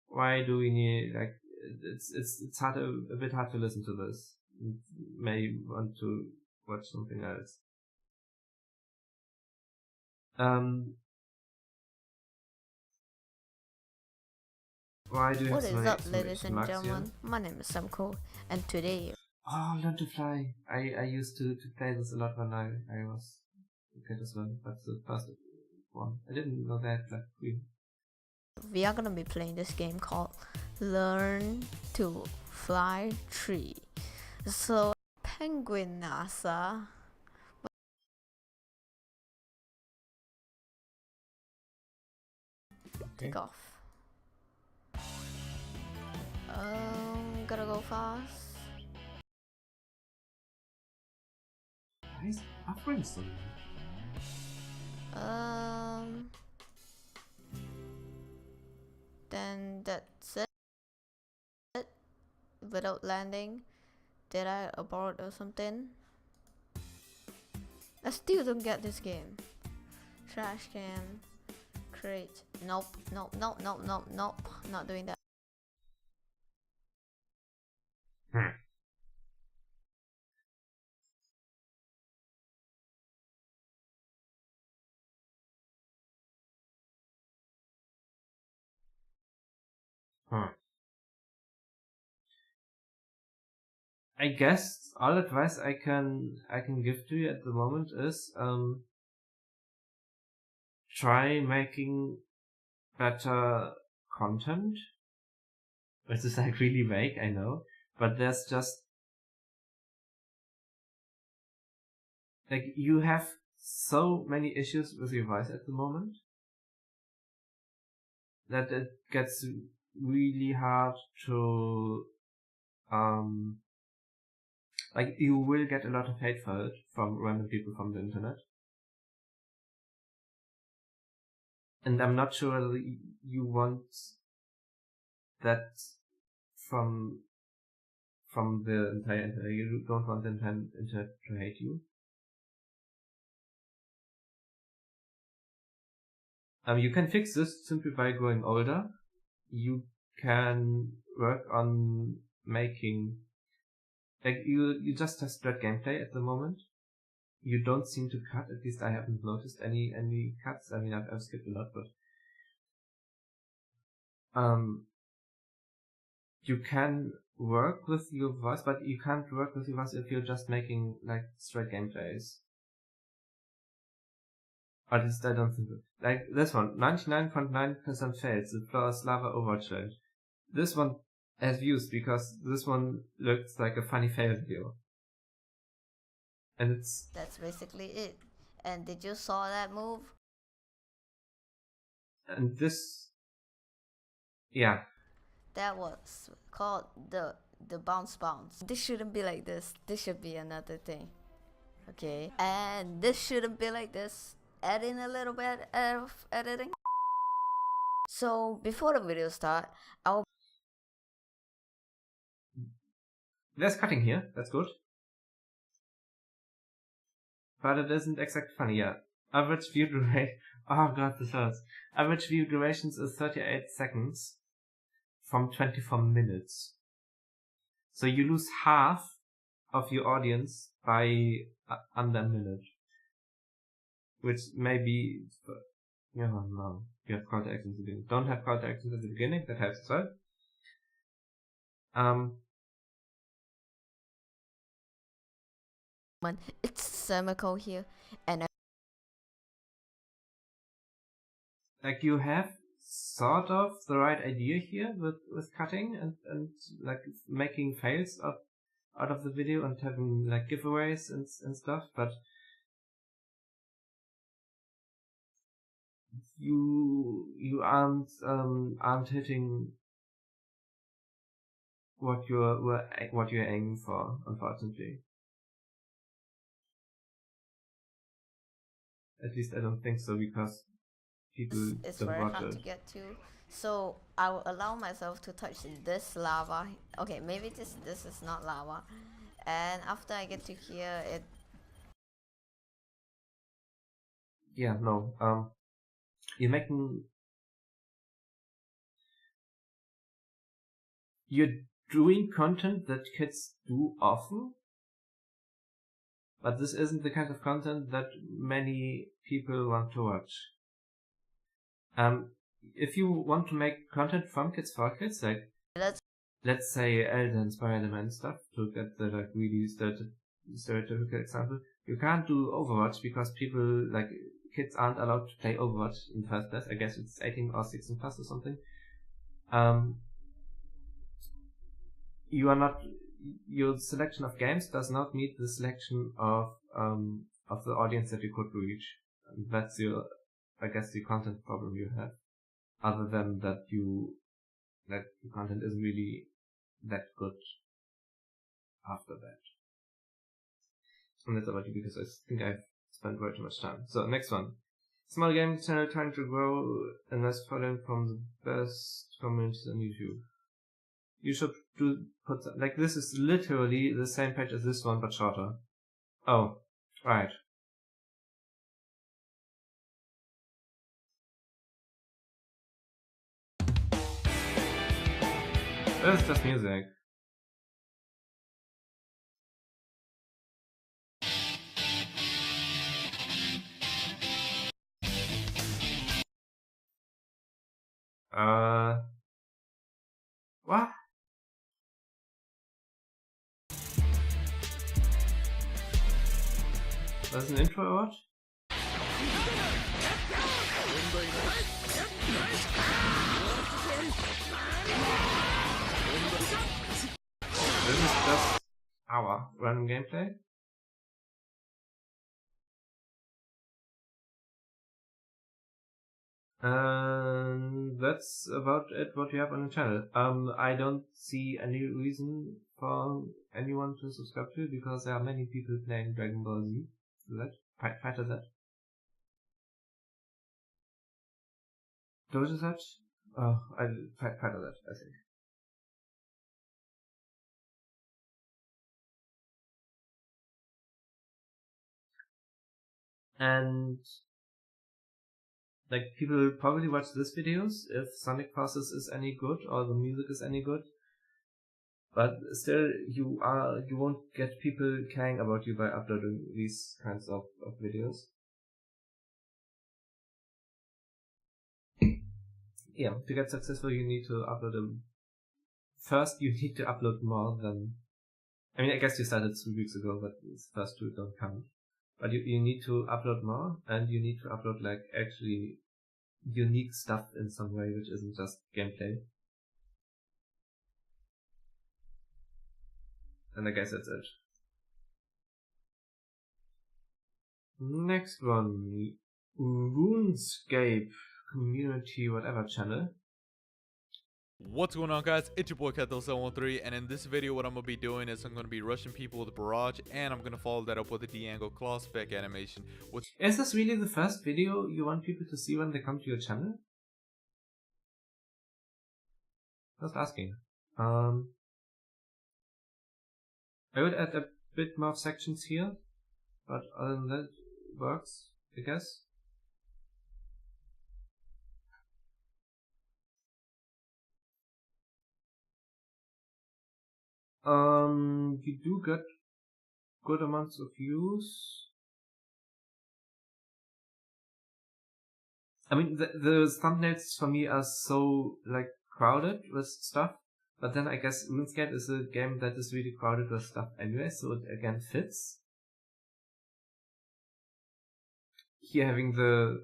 why do we need, like, it's hard, a bit hard to listen to this. May want to watch something else. Why do you have What so is many up, exclamation ladies and marks here? gentlemen? My name is Samko, and today Oh, Learn to Fly. I used to play this a lot when I was a kid as well. That's the first one. I didn't know that like Queen. we are gonna be playing this game called Learn to Fly 3. So, Penguin NASA. Take off. Gotta go fast. Why is buffering so Then that's it. Without landing. Did I abort or something? I still don't get this game. Trash can. Crate. Nope. Nope. Nope. Nope. Nope. Nope. Not doing that. I guess all advice I can give to you at the moment is try making better content. Which is like really vague, I know. But there's just like you have so many issues with your voice at the moment that it gets really hard to like you will get a lot of hate for it from random people from the internet. And I'm not sure whether you want that from the entire internet. You don't want the entire internet to hate you. You can fix this simply by growing older. You can work on making like you just have straight gameplay at the moment. You don't seem to cut, at least I haven't noticed any cuts. I mean I've skipped a lot, but you can work with your voice, but you can't work with your voice if you're just making like straight gameplays. At least I don't think so. Like this one, 99.9% fails, the flawless lava Overwatch challenge. This one has views because this one looks like a funny fail video. And it's... That's basically it. And did you saw that move? And this... Yeah. That was called the bounce. This shouldn't be like this. This should be another thing. Okay. And this shouldn't be like this. Add in a little bit of editing. So before the video start, There's cutting here, that's good. But it isn't exactly funny, yeah. Average view duration... Oh god, this hurts. Average view durations is 38 seconds from 24 minutes. So you lose half of your audience by under a minute. Which may be... Yeah, no. You have call to actions at the beginning. Don't have call to actions at the beginning, that helps as well. it's Samako here, and like you have sort of the right idea here with cutting and like making fails out of the video and having like giveaways and stuff, but you aren't hitting what you're aiming for, unfortunately. At least I don't think so, because people it's don't very watch hard it. to get to. So I will allow myself to touch this lava. Okay, maybe this is not lava. And after I get to here, it... Yeah, no. You're doing content that kids do often, but this isn't the kind of content that many people want to watch. if you want to make content from kids for kids, like let's say Elder and Spider-Man stuff, to get the like really stereotypical example, you can't do Overwatch because people like kids aren't allowed to play Overwatch in the first place. I guess it's 18 or 16 plus or something. Your selection of games does not meet the selection of the audience that you could reach. That's I guess the content problem you have. Other than that the content isn't really that good after that. And that's about you because I think I've spent way too much time. So next one. Small gaming channel trying to grow a nice following from the best communities on YouTube. You should like this is literally the same page as this one but shorter. Oh, right. It's just music. What? That's an intro or what? This is just our random gameplay. And that's about it what you have on the channel. I don't see any reason for anyone to subscribe to it because there are many people playing Dragon Ball Z. Fighter Z. Doja Z? Oh, Fighter Z, I think. And like people probably watch these videos if Sonic Forces is any good or the music is any good. But still you won't get people caring about you by uploading these kinds of videos. Yeah, to get successful you need to upload them. First you need to upload more than, I mean I guess you started 2 weeks ago but these first 2 don't count. But you need to upload more and you need to upload like actually unique stuff in some way which isn't just gameplay. And I guess that's it. Next one. RuneScape community whatever channel. What's going on guys, it's your boy Keto713 and in this video what I'm going to be doing is I'm going to be rushing people with Barrage and I'm going to follow that up with a D-angle claw spec animation. Is this really the first video you want people to see when they come to your channel? Just asking. I would add a bit more sections here, but other than that it works, I guess. You do get good amounts of views. I mean, the thumbnails for me are so, like, crowded with stuff, but then I guess RuneScape is a game that is really crowded with stuff anyway, so it again fits. Here having the,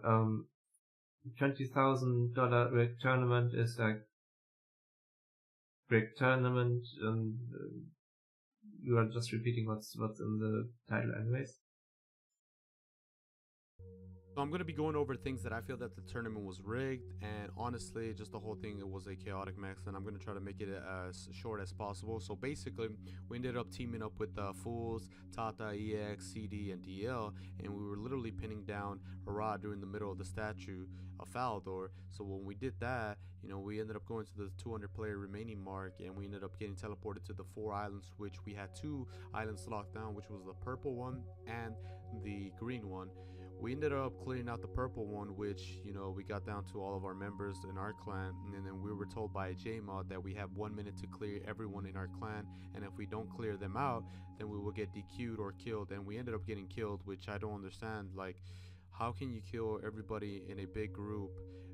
$20,000 rig tournament is like, rig tournament, and you are just repeating what's in the title anyways. So I'm going to be going over things that I feel that the tournament was rigged, and honestly just the whole thing, it was a chaotic mess, and I'm going to try to make it as short as possible. So basically we ended up teaming up with Fools, Tata, EX, CD, and DL, and we were literally pinning down Hurrah during the middle of the statue of Falador. So when we did that, you know, we ended up going to the 200 player remaining mark, and we ended up getting teleported to the 4 islands, which we had 2 islands locked down, which was the purple one and the green one. We ended up clearing out the purple one, which, you know, we got down to all of our members in our clan, and then we were told by a JMod that we have 1 minute to clear everyone in our clan, and if we don't clear them out, then we will get DQ'd or killed, and we ended up getting killed, which I don't understand, like, how can you kill everybody in a big group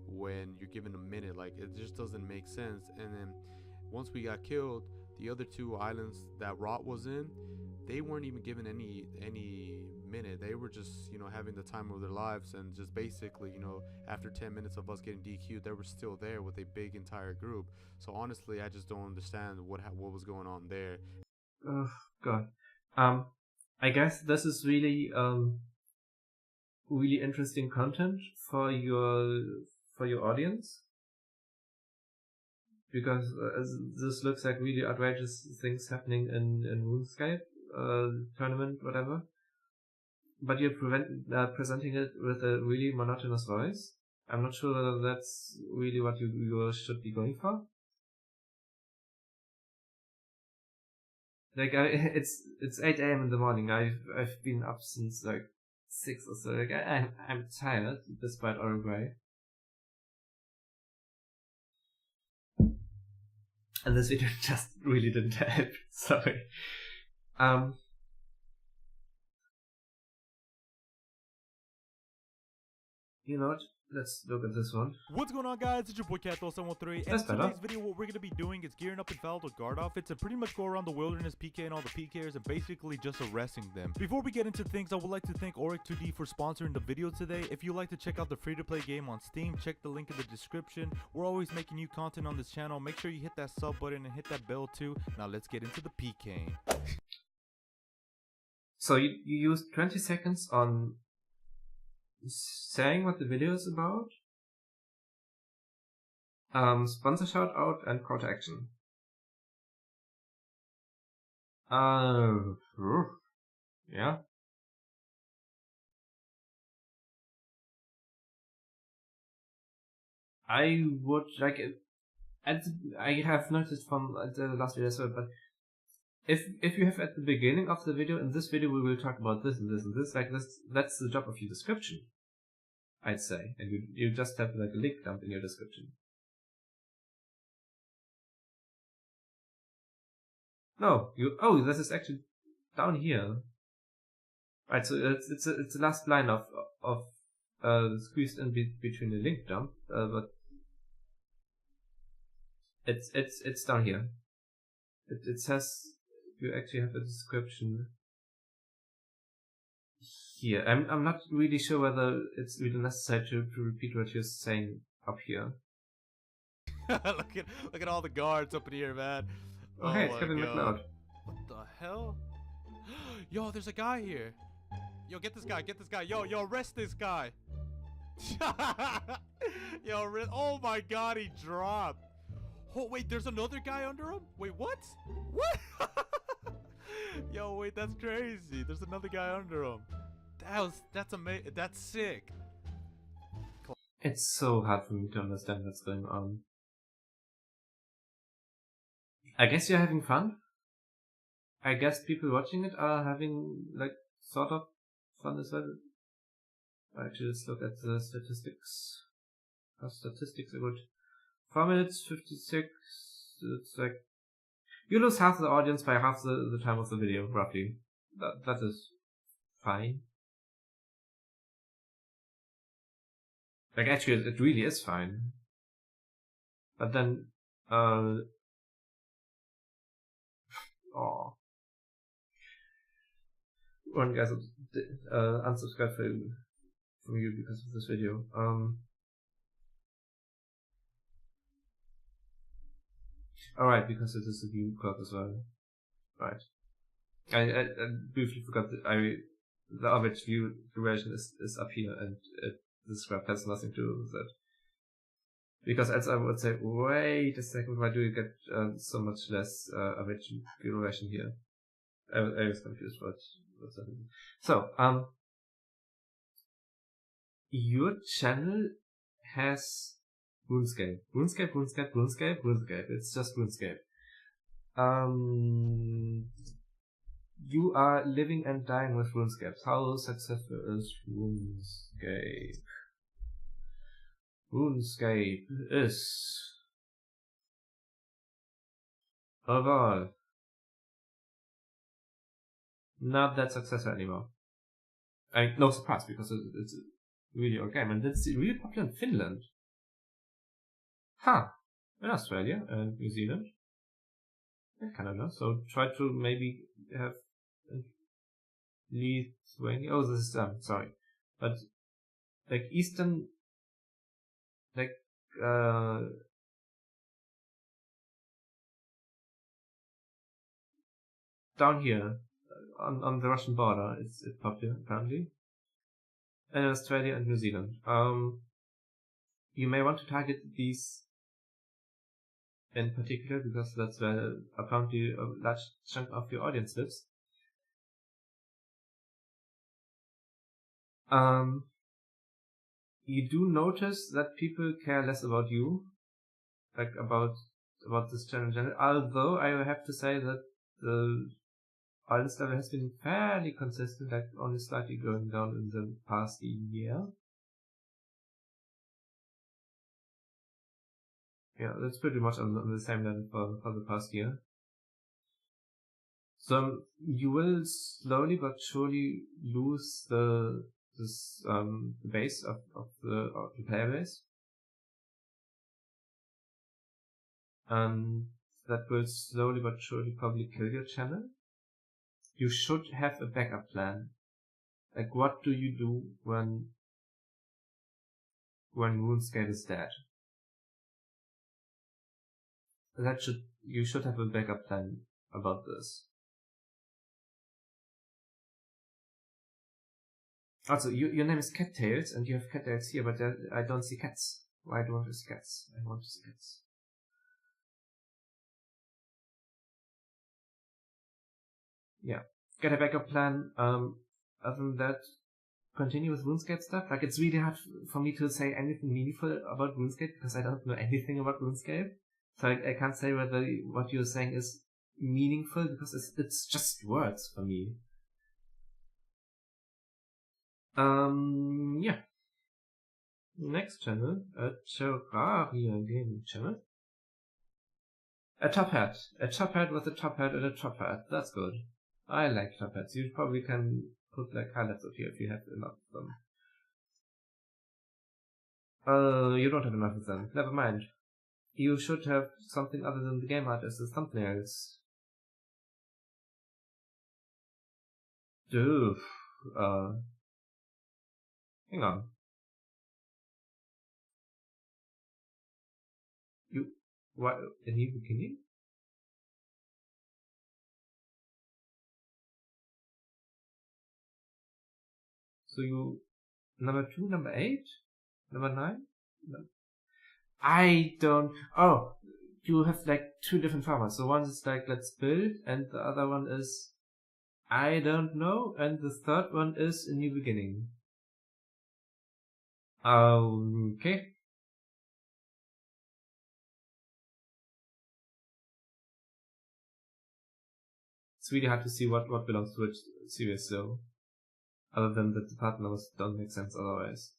when you're given a minute? Like, it just doesn't make sense. And then once we got killed, the other 2 islands that Rot was in, they weren't even given any minute. They were just, you know, having the time of their lives, and just basically, you know, after 10 minutes of us getting DQ'd, they were still there with a big entire group. So honestly, I just don't understand what was going on there. Oh God. I guess this is really really interesting content for your audience, because this looks like really outrageous things happening in RuneScape tournament, whatever. But you're presenting it with a really monotonous voice. I'm not sure whether that's really what you should be going for. Like, it's 8 a.m. in the morning. I've been up since like 6 or so. Like, I'm tired despite all gray. And this video just really didn't help. Sorry. You know what? Let's look at this one. What's going on, guys? It's your boy Cat713, and in today's video what we're going to be doing is gearing up in Faldo guard outfits to pretty much go around the wilderness PKing all the PKers and basically just arresting them. Before we get into things, I would like to thank Auric2D for sponsoring the video today. If you'd like to check out the free-to-play game on Steam, check the link in the description. We're always making new content on this channel. Make sure you hit that sub button and hit that bell too. Now let's get into the PKing. So you used 20 seconds on saying what the video is about, sponsor shout out, and call to action. Yeah. I would like it. I have noticed from the last video as well, but if you have at the beginning of the video, in this video we will talk about this and this and this, like this, that's the job of your description, I'd say, and you just have like a link dump in your description. No, this is actually down here. Right, so it's the last line of squeezed in between the link dump, but it's down here. It says you actually have a description here. I'm not really sure whether it's really necessary to repeat what you're saying up here. Look at all the guards up in here, man. Oh hey, it's Kevin McLeod. What the hell? Yo, there's a guy here. Yo, get this guy. Yo, arrest this guy. Yo, oh my god, he dropped. Oh wait, there's another guy under him? Wait, what? What? Yo, wait, that's crazy. There's another guy under him. That's amazing. That's sick. It's so hard for me to understand what's going on. I guess you're having fun. I guess people watching it are having, like, sort of fun as well. Actually, let's look at the statistics. Our statistics are good. 4 minutes 56. It's like you lose half the audience by half the time of the video, roughly. That is fine. Like, actually, it really is fine. But then, one guy unsubscribed from you because of this video. Alright, because it is a view clock as well. Right. I briefly forgot that the average view duration is up here, and this graph has nothing to do with that. Because as I would say, wait a second, why do you get so much less average view duration here? I was confused what's happening. So, your channel has RuneScape. RuneScape. It's just RuneScape. You are living and dying with RuneScape. How successful is RuneScape? RuneScape is overall not that successful anymore. No surprise, because really old game, and it's really popular in Finland. Huh. In Australia and New Zealand. And Canada. So try to maybe have Lithuania. Oh, this is sorry. But like Eastern, like down here on the Russian border, it's popular apparently. In Australia and New Zealand. You may want to target these in particular because that's where apparently a large chunk of your audience lives. You do notice that people care less about you, like about this channel in general. Although I have to say that the audience level has been fairly consistent, like only slightly going down in the past year. Yeah, that's pretty much on the same level for the past year. So you will slowly but surely lose the base of the player base. That will slowly but surely probably kill your channel. You should have a backup plan. Like, what do you do when RuneScape is dead? You should have a backup plan about this. Also, your name is Cattails, and you have cattails here, but I don't see cats. Why do I want to see cats? I want to see cats. Yeah. Get a backup plan. Other than that, continue with RuneScape stuff. Like, it's really hard for me to say anything meaningful about RuneScape because I don't know anything about RuneScape. So I can't say whether what you're saying is meaningful because it's just words for me. Yeah. Next channel, a Terraria gaming channel. A top hat with a top hat and a top hat. That's good. I like top hats. You probably can put like highlights up here if you have enough of them. You don't have enough of them. Never mind. You should have something other than the game art as the thumbnails. Oof. Hang on. What? A new beginning? So you, number 2, number 8, number 9? I don't, oh, you have like 2 different formats. So one is like, let's build, and the other one is, I don't know, and the third one is a new beginning. Okay. It's really hard to see what belongs to which series though. Other than that the partners don't make sense otherwise.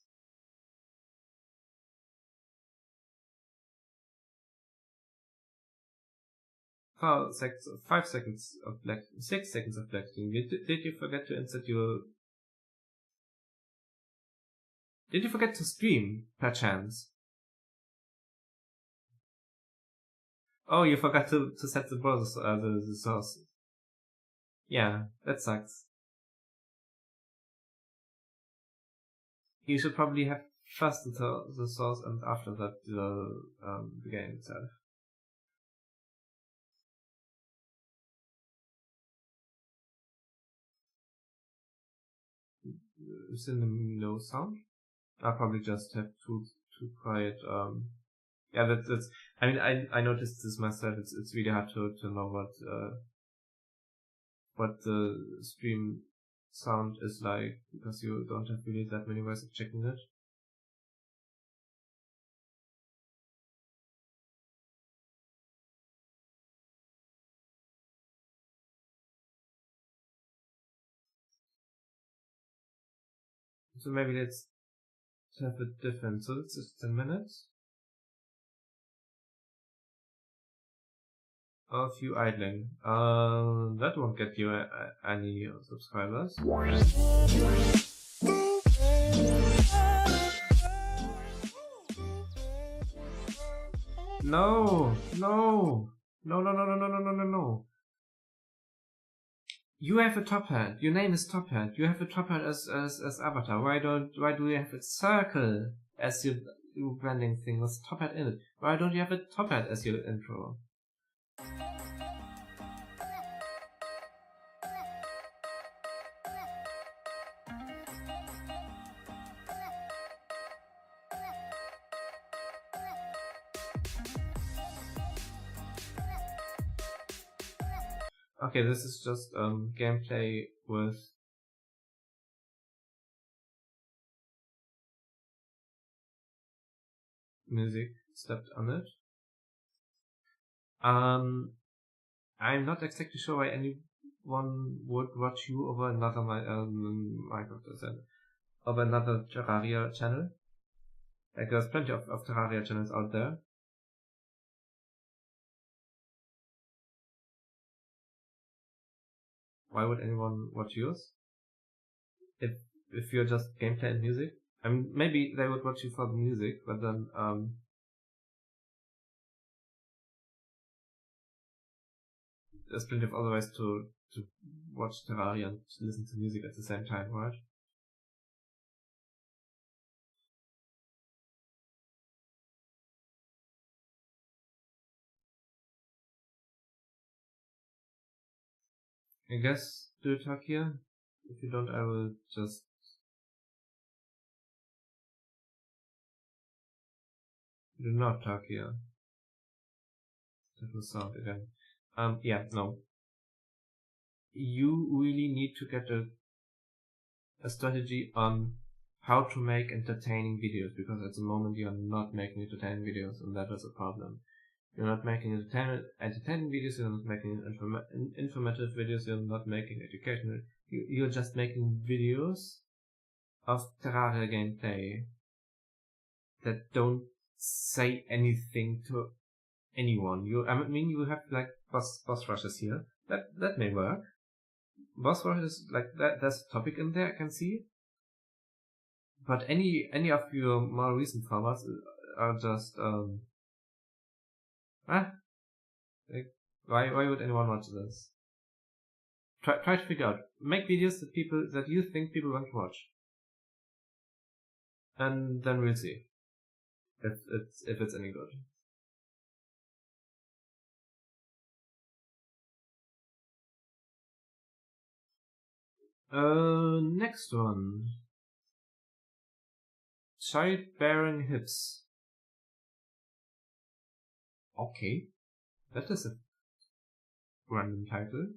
Oh, 5 seconds of black, 6 seconds of black screen. Did you forget to insert your... Did you forget to stream, perchance? Oh, you forgot to set the browser, the source. Yeah, that sucks. You should probably have first the source and after that the game itself. Is in the no sound? I'll probably just have too quiet. Yeah, that's. I mean, I noticed this myself. It's really hard to know what the stream sound is like because you don't have really that many ways of checking it. So maybe let's have it different. So this is 10 minutes of you idling. That won't get you any subscribers. No, no, no, no, no, no, no, no, no, no, no. You have a top hat. Your name is Top Hat. You have a top hat as avatar. Why do you have a circle as your branding thing with Top Hat in it? Why don't you have a top hat as your intro? Okay, this is just gameplay with music stepped on it. I'm not exactly sure why anyone would watch you over another over another Terraria channel. Like there's plenty of Terraria channels out there. Why would anyone watch yours? If you're just gameplay and music? I mean, maybe they would watch you for the music, but then there's plenty of other ways to watch Terraria and listen to music at the same time, right? I guess do you talk here? If you don't, I will just do not talk here. That will sound again. Yeah, no. You really need to get a strategy on how to make entertaining videos, because at the moment you are not making entertaining videos, and that is a problem. You're not making entertaining videos, you're not making informative videos, you're not making educational. You're just making videos of Terraria gameplay that don't say anything to anyone. I mean, you have like boss rushes here. That may work. Boss rushes, like that. There's a topic in there I can see. But any of your more recent formats are just like, why would anyone watch this? Try to figure out. Make videos that you think people want to watch, and then we'll see if it's any good. Next one. Childbearing hips. Okay, that is a random title.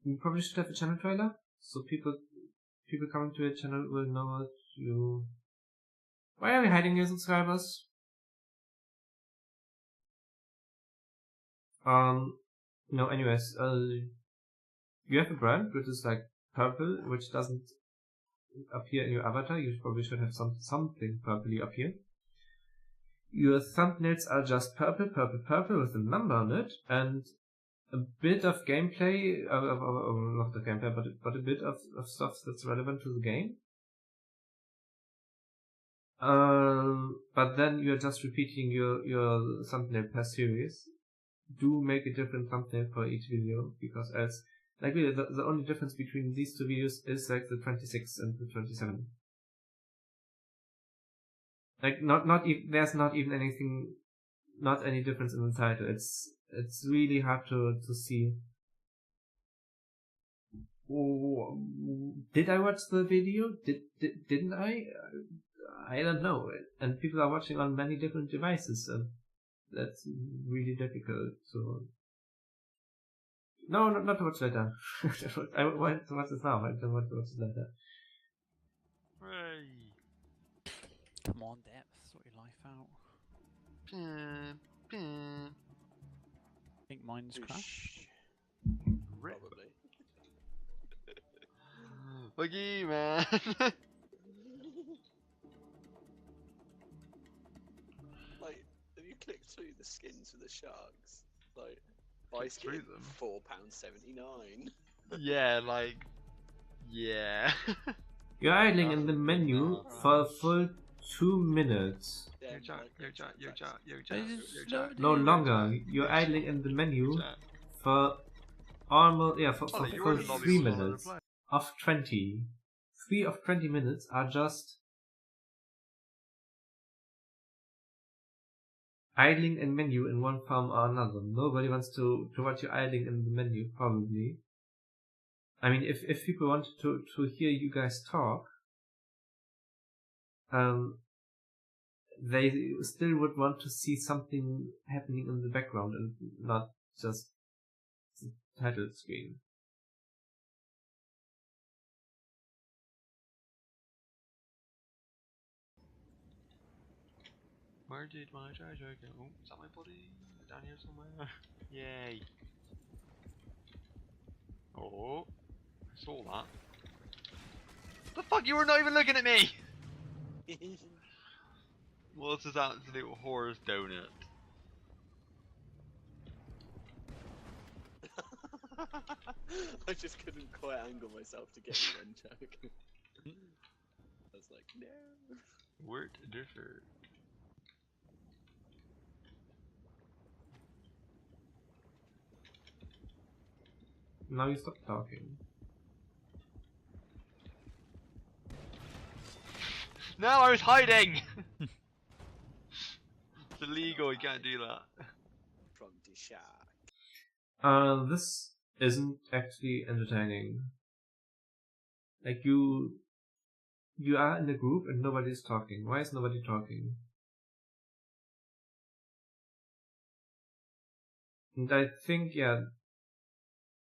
You probably should have a channel trailer, so people coming to your channel will know what you. Why are you hiding your subscribers? No, anyways, you have a brand which is like purple, which doesn't appear in your avatar. You probably should have something purpley up here. Your thumbnails are just purple with a number on it, and a bit of gameplay, not the gameplay, but a bit of stuff that's relevant to the game. But then you're just repeating your thumbnail per series. Do make a different thumbnail for each video, because else, like really, the only difference between these two videos is like the 26 and the 27. Like there's not even anything, not any difference in the title. It's really hard to see. Oh, did I watch the video? Didn't I? I don't know. And people are watching on many different devices, and that's really difficult to. No, not to watch later. I want to watch this now. I don't want to watch it later. Come on, Depth, sort your life out. I think mine's crashed. Probably. Look at you, man. Like, have you clicked through the skins for the sharks? Like, buy skin £4.79. Yeah, like, yeah. You're idling in the menu for a full 2 minutes. No longer. You're idling in the menu for almost, yeah, for 3 minutes of 20. 3 of 20 minutes are just idling in menu in one form or another. Nobody wants to watch you idling in the menu, probably. I mean, if people wanted to hear you guys talk, they still would want to see something happening in the background and not just the title screen. Where did my treasure go? Oh, is that my body? Down here somewhere? Yay. Oh, I saw that. The fuck, you were not even looking at me! What's this absolute horse donut? I just couldn't quite angle myself to get you one joke. I was like, no. Word differ. Now you stop talking. No, I was hiding! It's illegal, you can't do that. From the shack. This isn't actually entertaining. Like you are in a group and nobody's talking. Why is nobody talking? And I think, yeah,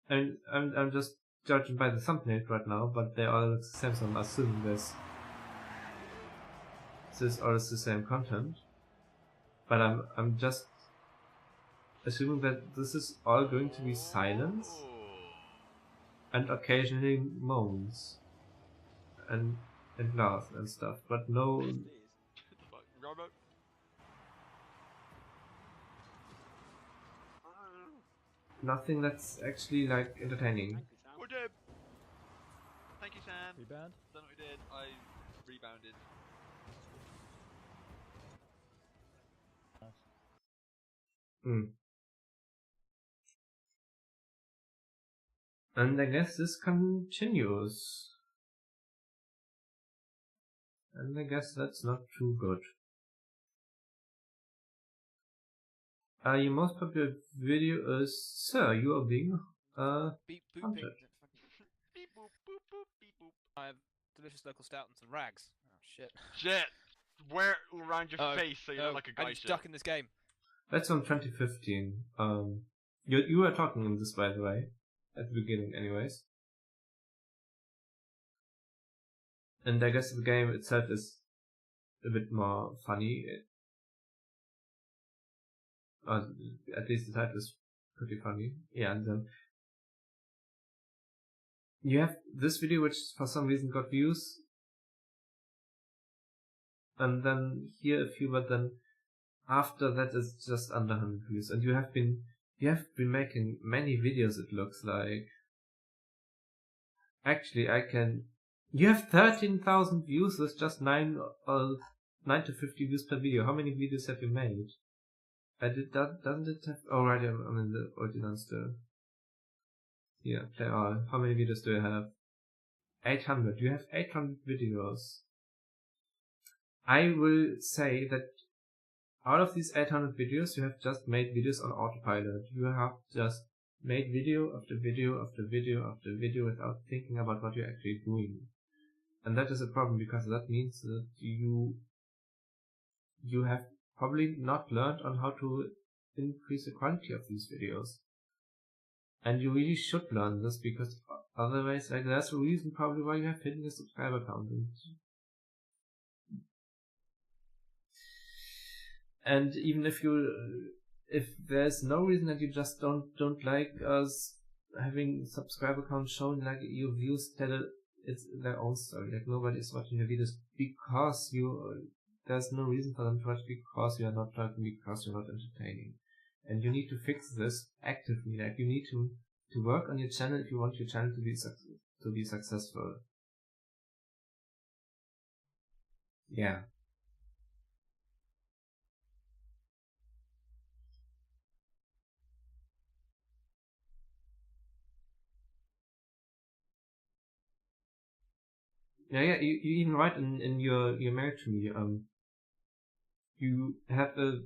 I'm just judging by the thumbnail right now, but they all look the same, so I'm assuming this is all the same content. But I'm just assuming that this is all going to be silence and occasionally moans and laughs and stuff, but no. Nothing that's actually like entertaining. We're dead. Thank you, Sam. Rebound? Don't know what I did. I rebounded. And I guess this continues. And I guess that's not too good. Your most popular video is, Sir, you are being Beep booping. hunted. Beep boop boop boop beep boop. I have delicious local stout and some rags. Oh shit. Shit! Wear it around your face so you look like a guy. I'm stuck in this game. That's from 2015. You were talking in this, by the way, at the beginning, anyways. And I guess the game itself is a bit more funny. At least the title is pretty funny. Yeah, and then you have this video which for some reason got views, and then here a few, but then after that it's just under 100 views. And you have been making many videos, it looks like. Actually, you have 13,000 views with just 9 to 50 views per video. How many videos have you made? Doesn't it have? Oh right, I'm in the ordinance still. Yeah, play all. How many videos do you have? 800. You have 800 videos. I will say that out of these 800 videos, you have just made videos on autopilot. You have just made video after video after video after video without thinking about what you're actually doing. And that is a problem, because that means that you have probably not learned on how to increase the quality of these videos. And you really should learn this, because otherwise, like, that's the reason probably why you have hidden your subscriber count. And even if there's no reason that you just don't like us having subscriber count showing, like, your views tell it's their own story. Like, nobody is watching your videos because there's no reason for them to watch, because you are not talking, because you're not entertaining. And you need to fix this actively. Like, you need to work on your channel if you want your channel to be successful. yeah. Yeah, you even write in your mail to me, you have the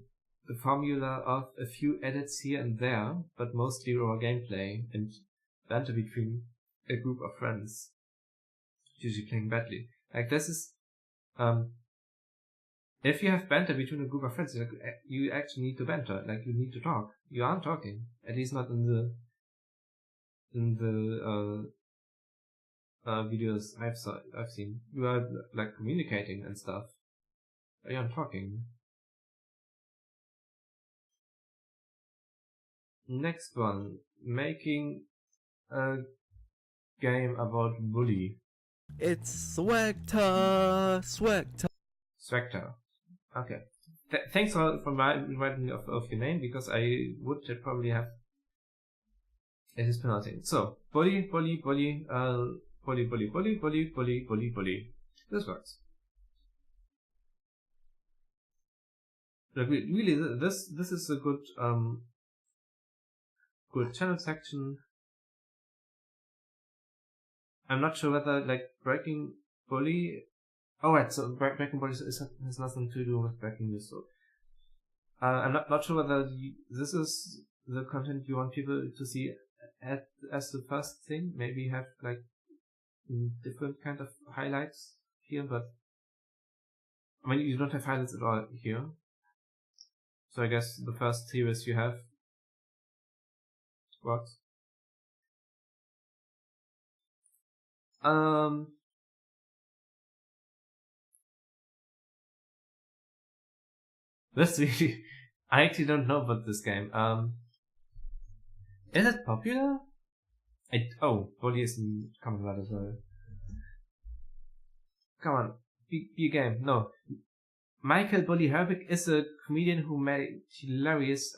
formula of a few edits here and there, but mostly raw gameplay and banter between a group of friends, usually playing badly. Like this is, if you have banter between a group of friends, you actually need to banter, like you need to talk. You aren't talking, at least not in the videos I've seen. You are like communicating and stuff. But you aren't talking. Next one, making a game about bully. It's Swagta. Swagta. Okay. Thanks for reminding me of your name, because I would probably have it is pronouncing. So bully. This works. Like really, this is a good good channel section. I'm not sure whether like breaking bully. Oh right, so breaking bully has nothing to do with breaking news. So I'm not sure whether this is the content you want people to see as the first thing. Maybe have like different kind of highlights here, but I mean you don't have highlights at all here. So I guess the first series you have works. This really, I actually don't know about this game. Is it popular? Bully is coming out as well. Come on, be a game. No, Michael Bully Herbig is a comedian who made hilarious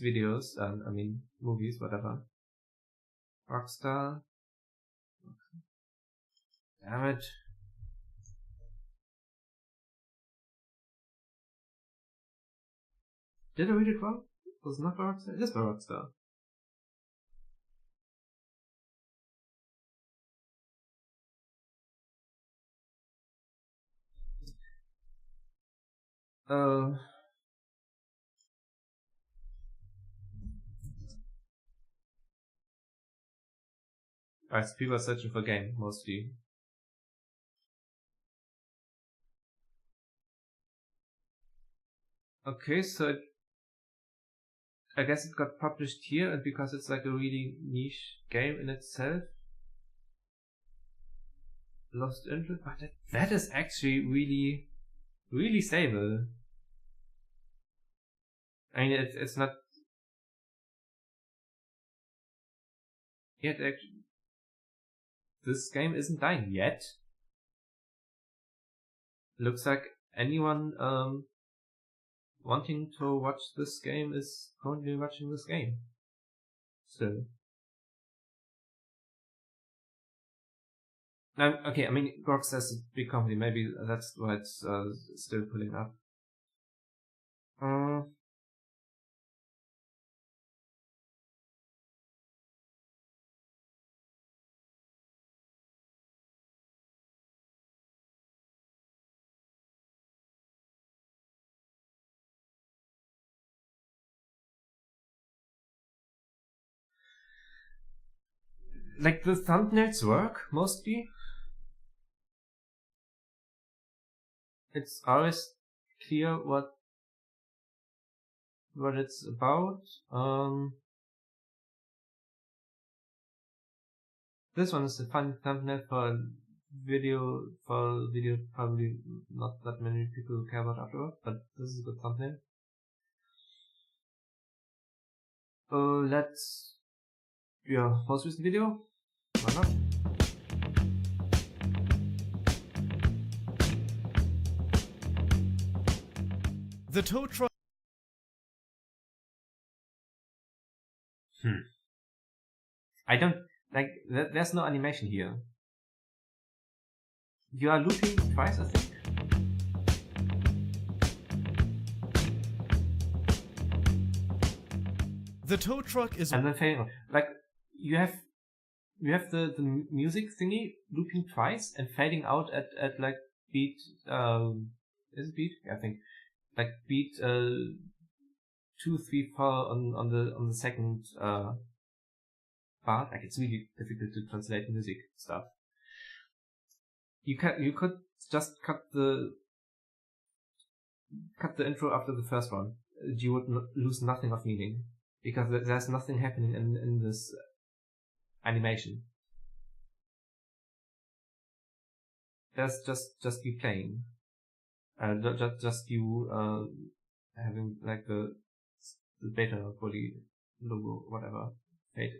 videos. I mean movies, whatever. Rockstar. Damn it. Did I read it wrong? Was it not Rockstar? It is by Rockstar. Alright, so people are searching for a game, mostly. Okay, so I guess it got published here, and because it's like a really niche game in itself, lost interest, but that is actually really stable. I mean, it's not yet actually. This game isn't dying yet. Looks like anyone wanting to watch this game is currently watching this game. Still. Okay, I mean, Rockstar's a big company, maybe that's why it's still pulling up. Like the thumbnails work mostly. It's always clear what it's about. This one is a fun thumbnail for video. Probably not that many people care about afterward, but this is a good thumbnail. Let's pause this video. Why not? The tow truck. I don't like. There's no animation here. You are looping twice, I think. The tow truck is. And then fading. Like you have the music thingy looping twice and fading out at like beat. Is it beat? Yeah, I think like beat 2, 3, 4 on the second part. Like it's really difficult to translate music stuff. You could just cut the intro after the first one. You would lose nothing of meaning because there's nothing happening in this animation. There's just you playing. Just you having like the beta body logo, whatever, fade,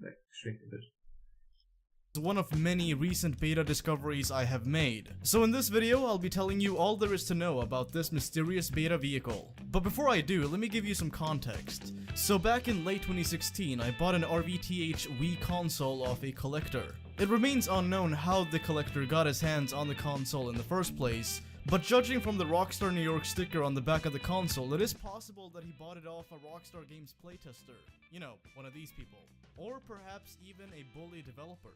like shrink a bit. One of many recent beta discoveries I have made. So in this video, I'll be telling you all there is to know about this mysterious beta vehicle. But before I do, let me give you some context. So back in late 2016, I bought an RVTH Wii console off a collector. It remains unknown how the collector got his hands on the console in the first place, but judging from the Rockstar New York sticker on the back of the console, it is possible that he bought it off a Rockstar Games playtester. You know, one of these people. Or perhaps even a Bully developer.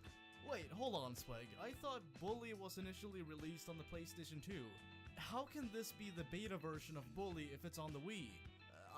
Wait, hold on, Swag. I thought Bully was initially released on the PlayStation 2. How can this be the beta version of Bully if it's on the Wii?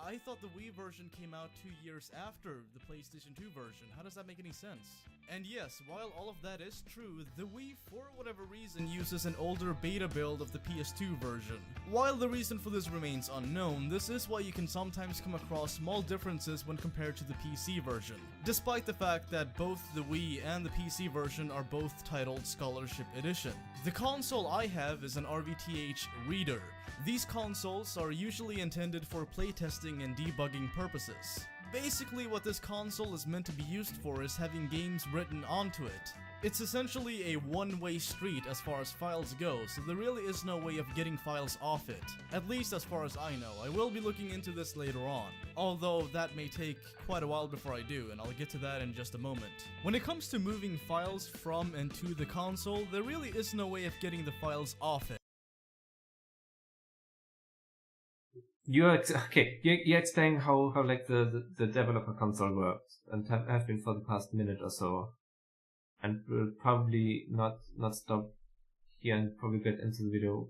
I thought the Wii version came out 2 years after the PlayStation 2 version. How does that make any sense? And yes, while all of that is true, the Wii, for whatever reason, uses an older beta build of the PS2 version. While the reason for this remains unknown, this is why you can sometimes come across small differences when compared to the PC version, despite the fact that both the Wii and the PC version are both titled Scholarship Edition. The console I have is an RVTH Reader. These consoles are usually intended for playtesting and debugging purposes. Basically, what this console is meant to be used for is having games written onto it. It's essentially a one-way street as far as files go, so there really is no way of getting files off it. At least as far as I know. I will be looking into this later on, although that may take quite a while before I do, and I'll get to that in just a moment. When it comes to moving files from and to the console, there really is no way of getting the files off it. You're explaining how like the developer console works and have been for the past minute or so, and will probably not stop here and probably get into the video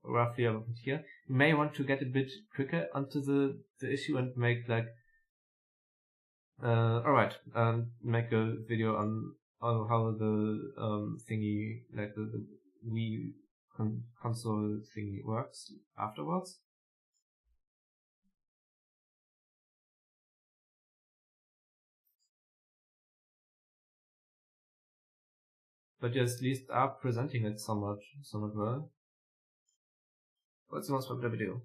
roughly about here. You may want to get a bit quicker onto the issue and make like make a video on how the thingy, like the Wii console thingy works afterwards. But you at least are presenting it somewhat well. What's the most popular video?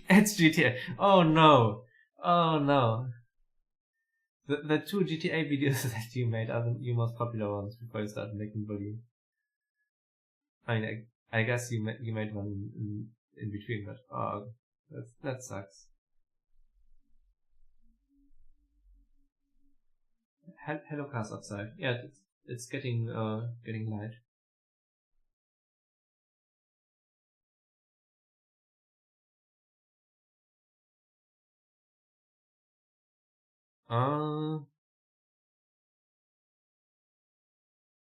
It's GTA. Oh no! Oh no! The 2 GTA videos that you made are the most popular ones before you started making Bully. I mean, I guess you made one in between, but that sucks. Hello, cars outside. Yeah, it's getting light.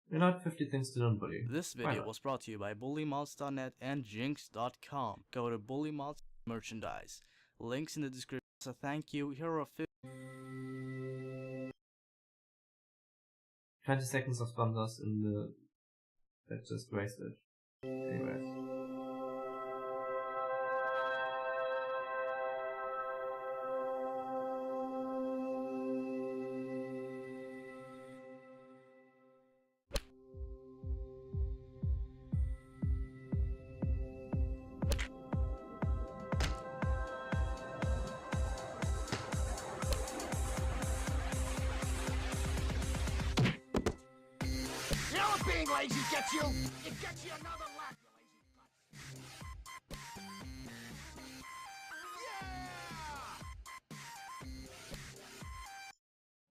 You're not 50 things to learn, Bully. This video was brought to you by bullymods.net and jinx.com. Go to bullymods merchandise. Links in the description. So thank you. Here are 20 seconds of sponsors in the... That's just wasted. Anyways. You know what being lazy gets you? It gets you another lap, you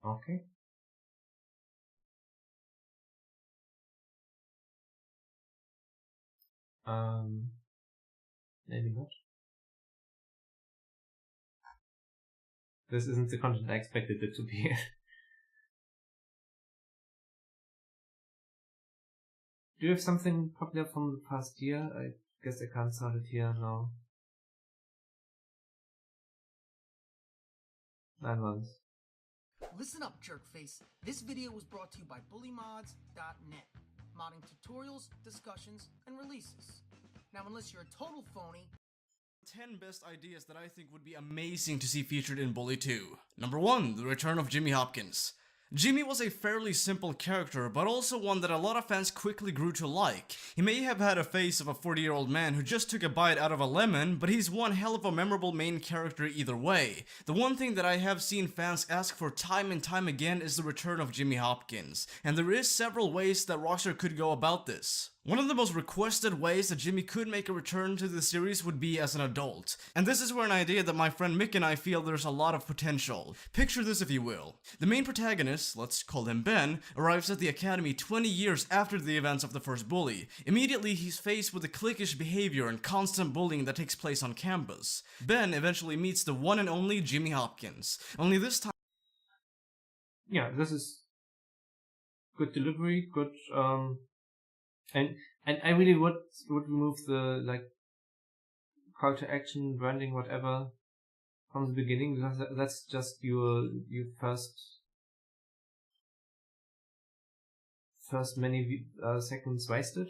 lazy Okay. Maybe not. This isn't the content I expected it to be. Do you have something popular from the past year? I guess I can't start it here now. 9 months. Listen up, jerkface. This video was brought to you by bullymods.net. Modding tutorials, discussions, and releases. Now, unless you're a total phony... 10 best ideas that I think would be amazing to see featured in Bully 2. Number 1, the return of Jimmy Hopkins. Jimmy was a fairly simple character, but also one that a lot of fans quickly grew to like. He may have had a face of a 40-year-old man who just took a bite out of a lemon, but he's one hell of a memorable main character either way. The one thing that I have seen fans ask for time and time again is the return of Jimmy Hopkins, and there is several ways that Rockstar could go about this. One of the most requested ways that Jimmy could make a return to the series would be as an adult. And this is where an idea that my friend Mick and I feel there's a lot of potential. Picture this if you will. The main protagonist, let's call him Ben, arrives at the academy 20 years after the events of the first Bully. Immediately he's faced with the cliquish behavior and constant bullying that takes place on campus. Ben eventually meets the one and only Jimmy Hopkins. Only this time... Yeah, this is good delivery, good, and I really would remove the, like, call to action, branding, whatever, from the beginning, because that's just your first many seconds wasted.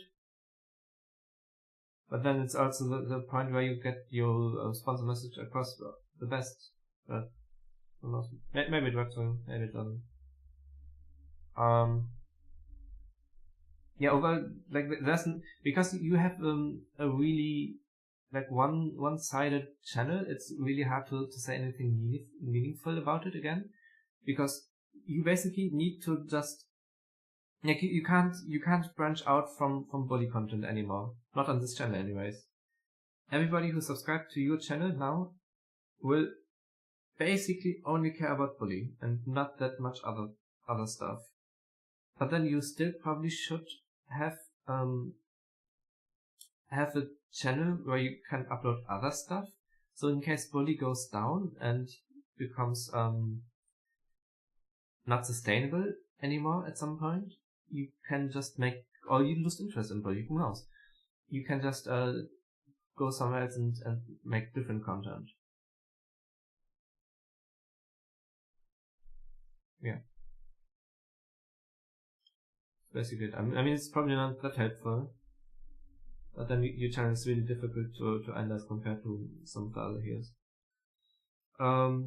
But then it's also the point where you get your sponsor message across the best. But maybe it works for you, maybe it doesn't. Yeah, overall, like, because you have a really, like, one-sided channel, it's really hard to say anything meaningful about it again, because you basically need to just, like, you can't branch out from Bully content anymore, not on this channel anyways. Everybody who subscribed to your channel now will basically only care about Bully and not that much other stuff. But then you still probably should have a channel where you can upload other stuff, so in case Bully goes down and becomes not sustainable anymore at some point, you can just make, or you lose interest in Bully, who knows, you can just go somewhere else and make different content. Yeah. Basically, I mean, it's probably not that helpful, but then your channel is really difficult to analyze compared to some of the other heroes. I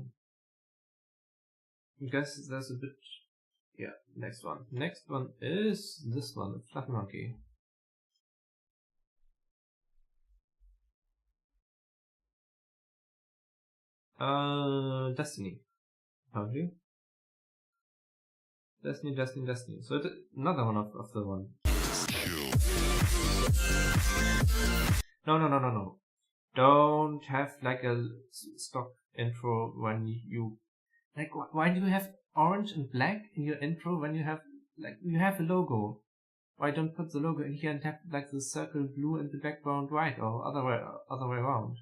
guess there's a bit, yeah, next one. Next one is this one, Fluffy Monkey. Destiny, apparently. Destiny. So it's another one of the one. No. Don't have like a stock intro when you, like, why do you have orange and black in your intro when you have, like, you have a logo? Why don't put the logo in here and have, like, the circle blue and the background white, or other way around?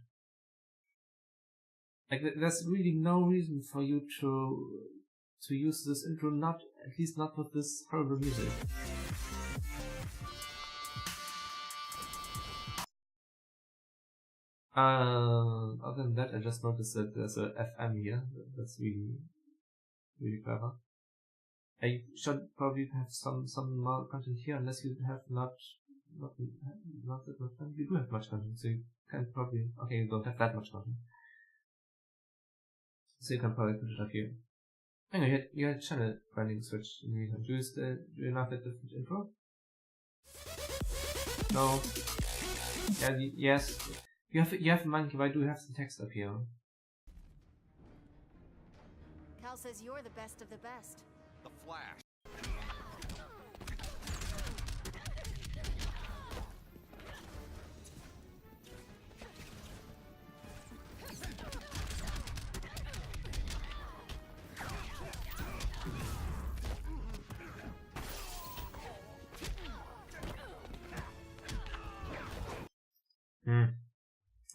Like, there's really no reason for you to use this intro, at least not with this horrible music. Other than that, I just noticed that there's a FM here. That's really clever. I should probably have some more content here, unless you have not that much content. You do have much content, so you can probably, okay, you don't have that much content, so you can probably put it up here. Anyway, you had channel branding switch in the meantime. Do you not have a different intro? No. Yeah, yes. You have monkey, why do you have some text up here? Cal says you're the best of the best. The Flash.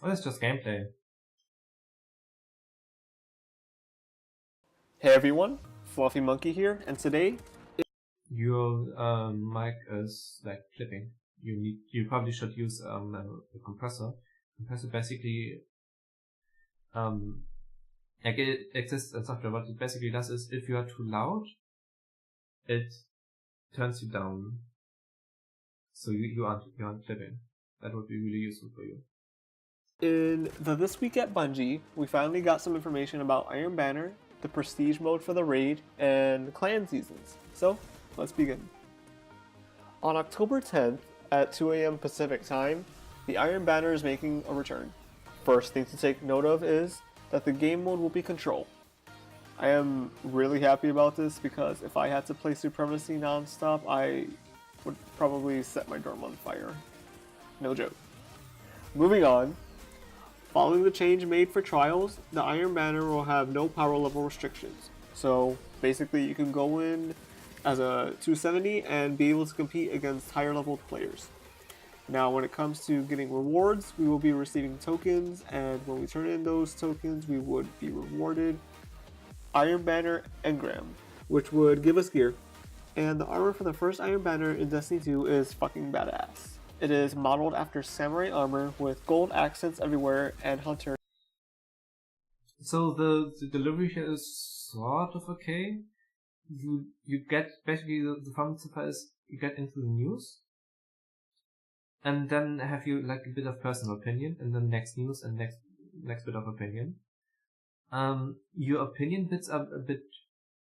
Or it's just gameplay. Hey everyone, Fluffy Monkey here, and today your mic is like clipping. You probably should use a compressor. Compressor basically like it exists in software. What it basically does is if you are too loud, it turns you down. So you aren't clipping. That would be really useful for you. in the This Week at Bungie, we finally got some information about Iron Banner, the Prestige mode for the raid, and clan seasons. So, let's begin. On October 10th at 2 AM Pacific time, the Iron Banner is making a return. First thing to take note of is that the game mode will be Control. I am really happy about this because if I had to play Supremacy non-stop, I would probably set my dorm on fire. No joke. Moving on, following the change made for trials, the Iron Banner will have no power level restrictions. So basically you can go in as a 270 and be able to compete against higher leveled players. Now when it comes to getting rewards, we will be receiving tokens, and when we turn in those tokens we would be rewarded Iron Banner Engram, which would give us gear. And the armor for the first Iron Banner in Destiny 2 is fucking badass. It is modeled after samurai armor with gold accents everywhere and hunter. So the delivery here is sort of okay. You get basically the fun stuff is you get into the news, and then have you like a bit of personal opinion, and then next news and next bit of opinion. Your opinion bits are a bit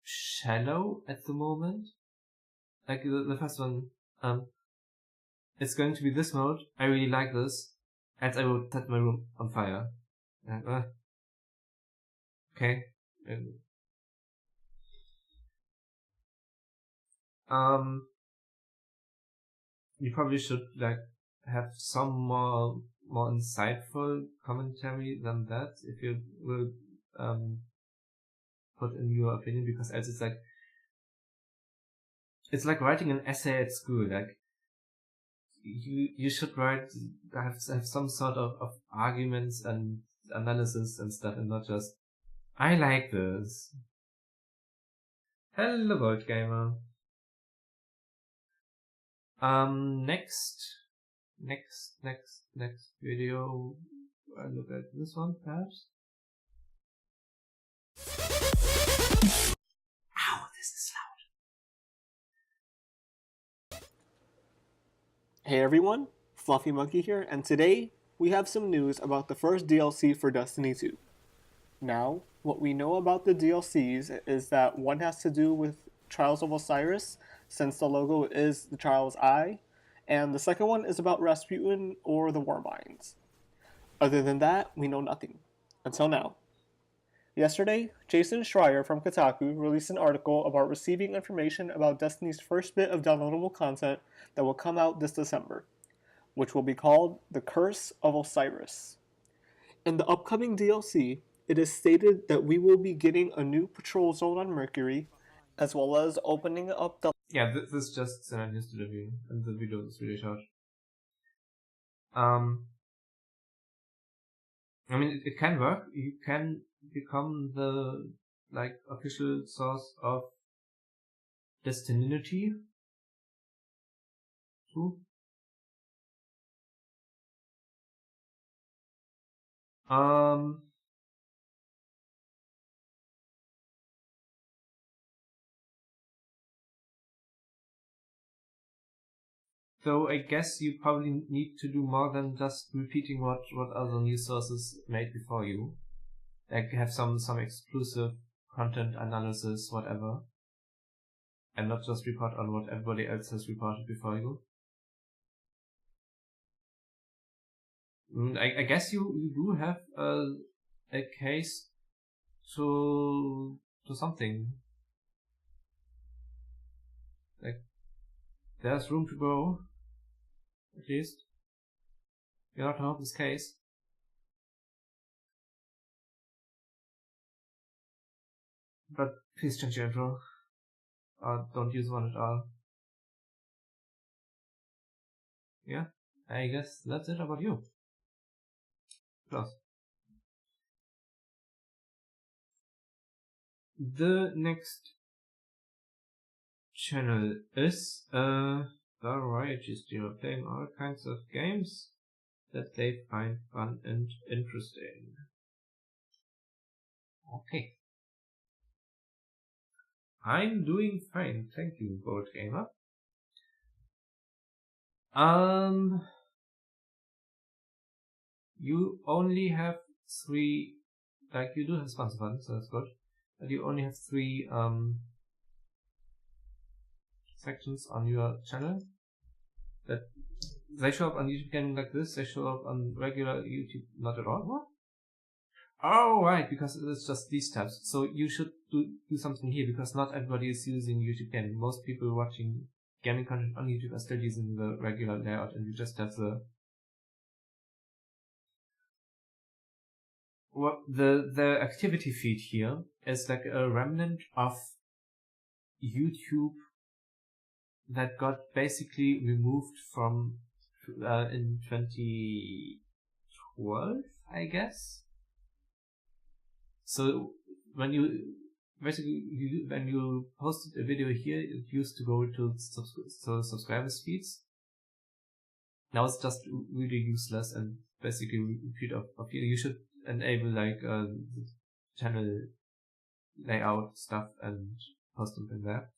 shallow at the moment. Like the first one, it's going to be this mode. I really like this, and I will set my room on fire. Okay. You probably should like have some more insightful commentary than that if you will put in your opinion, because else it's like writing an essay at school. Like you should have some sort of arguments and analysis and stuff, and not just I like this. Hello, Gold Gamer. Next video. I look at this one, perhaps. Ow, this is loud. Hey everyone, Fluffy Monkey here, and today we have some news about the first DLC for Destiny 2. Now, what we know about the DLCs is that one has to do with Trials of Osiris, since the logo is the Trials Eye, and the second one is about Rasputin or the Warminds. Other than that, we know nothing. Until now. Yesterday, Jason Schreier from Kotaku released an article about receiving information about Destiny's first bit of downloadable content that will come out this December, which will be called The Curse of Osiris. In the upcoming DLC, it is stated that we will be getting a new patrol zone on Mercury, as well as opening up the... Yeah, this is just an news review, and the video is really short. I mean, it can work. You can become the official source of Destininity too. So I guess you probably need to do more than just repeating what other news sources made before you. Like have some exclusive content analysis, whatever. And not just report on what everybody else has reported before you. I guess you do have a case to something. Like there's room to grow. At least. You're not a hopeless case. But please change your intro. Or don't use one at all. Yeah, I guess that's it about you. Close. The next channel is variety streamer playing all kinds of games that they find fun and interesting. Okay. I'm doing fine, thank you, Board Gamer. You only have 3, like you do have sponsor buttons, so that's good. But you only have 3 sections on your channel. That they show up on YouTube Gaming like this, they show up on regular YouTube not at all. What? Oh right, because it's just these tabs. So you should do something here, because not everybody is using YouTube Gaming. Most people watching gaming content on YouTube are still using the regular layout, and you just have the activity feed here is like a remnant of YouTube that got basically removed from in 2012, I guess. So when you when you posted a video here, it used to go to subscribers feeds. Now it's just really useless and basically repeat of here. You should enable like the channel layout stuff and post them in there.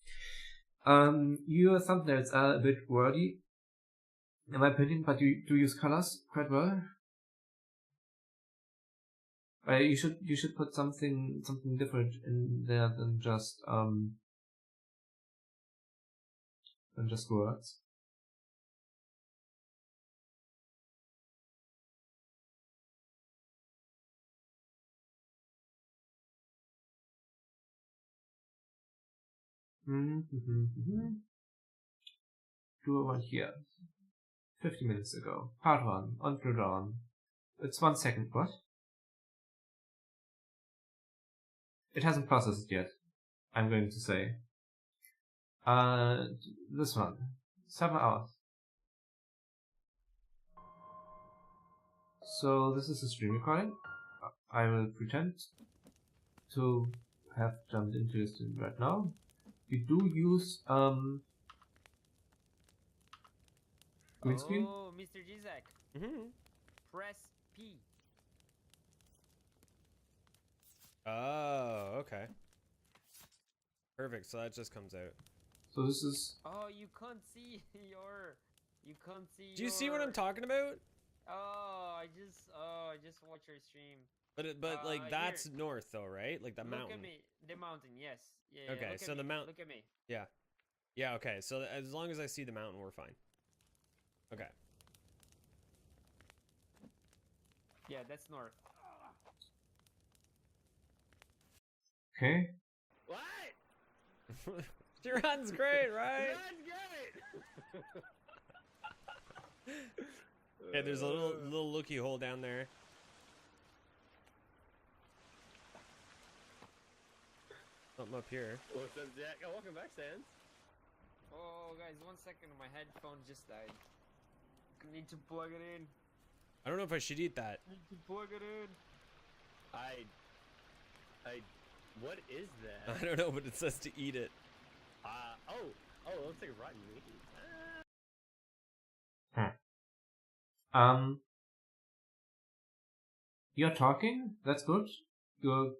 Your thumbnails are a bit wordy, in my opinion, but you do use colors quite well. You should put something different in there than just words. Do one here. 50 minutes ago. Part 1. Until dawn. It's 1 second, what? It hasn't processed it yet, I'm going to say. This one. 7 hours. So this is a stream recording. I will pretend to have jumped into this right now. We do use green screen. Oh, Mr. Gizak. Press P. Oh, okay. Perfect, so that just comes out. So this is... Oh, you can't see your... You can't see Do you see what I'm talking about? Oh, I just watched your stream. But like that's here. North though, right? Like the Look mountain. at me. The mountain, yes. Yeah, Okay, look so at the me. mountain. Look at me. Yeah. Yeah, okay. So as long as I see the mountain, we're fine. Okay. Yeah, that's north. Okay. What? Duran's great, right? Okay, there's a little looky hole down there. Something up here. What's up, Jack? Oh, welcome back, Sans. Oh, guys, 1 second. My headphone just died. Need to plug it in. I don't know if I should eat that. Need to plug it in. What is that? I don't know, but it says to eat it. Oh, it looks like rotten meat. You're talking? That's good. You're,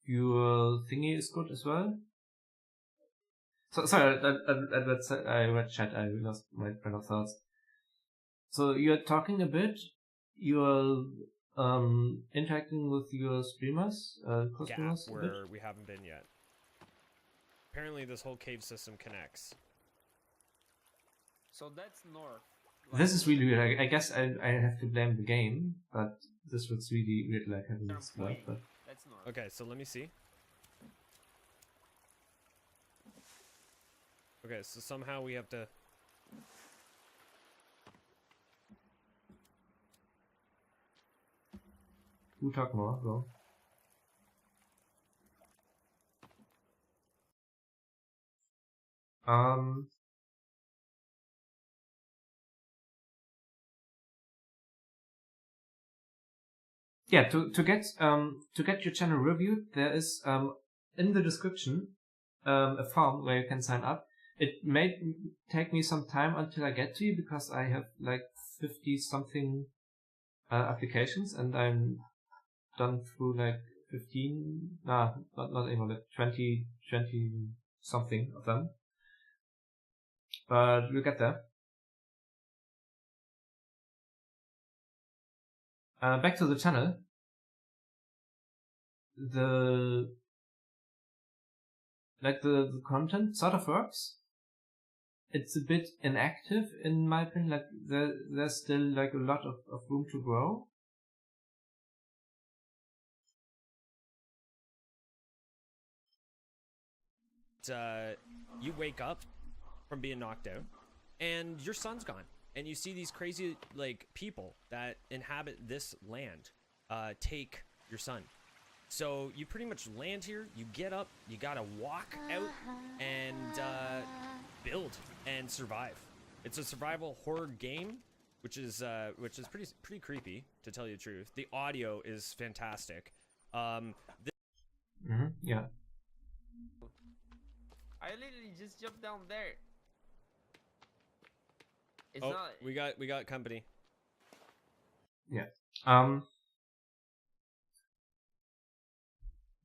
your thingy is good as well. So sorry, I read chat. I lost my train of thoughts. So you're talking a bit. You're interacting with your streamers, customers. Gap where we haven't been yet. Apparently, this whole cave system connects. So that's north. This is really weird. I guess I have to blame the game, but this looks really weird, like having this stuff. But That's north. Okay, so let me see. Okay, so somehow we have to... you talk more, bro. Yeah, to get your channel reviewed, there is in the description a form where you can sign up. It may take me some time until I get to you because I have like 50 something applications, and I'm done through like 15, not even like 20 something of them. But we'll get there. Back to the channel. The content sort of works. It's a bit inactive in my opinion. Like there's still like a lot of room to grow. You wake up from being knocked out, and your son's gone, and you see these crazy like people that inhabit this land take your son. So you pretty much land here, you get up, you gotta walk out and build and survive. It's a survival horror game, which is pretty creepy, to tell you the truth. The audio is fantastic. Yeah. I literally just jumped down there. It's oh, not. we got company. Yeah.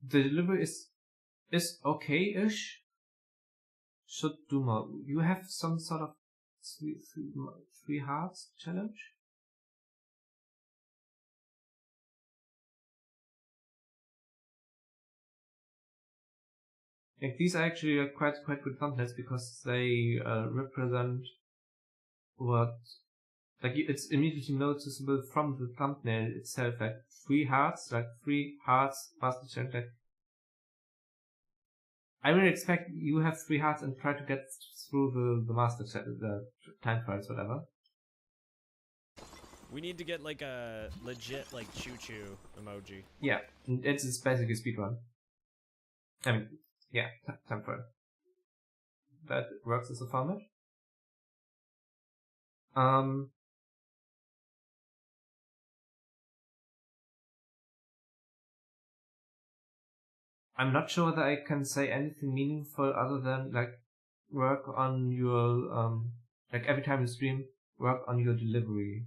The delivery is okay-ish. Should do more. You have some sort of three hearts challenge? Like these are actually quite good thumbnails because they represent what, like it's immediately noticeable from the thumbnail itself. Like 3 hearts, master challenge. Like I will expect you have 3 hearts and try to get through the master challenge, the time trials, whatever. We need to get like a legit like choo-choo emoji. Yeah, it's basically speedrun. I mean, yeah, time trial. That works as a format. I'm not sure that I can say anything meaningful other than like work on your like every time you stream, work on your delivery.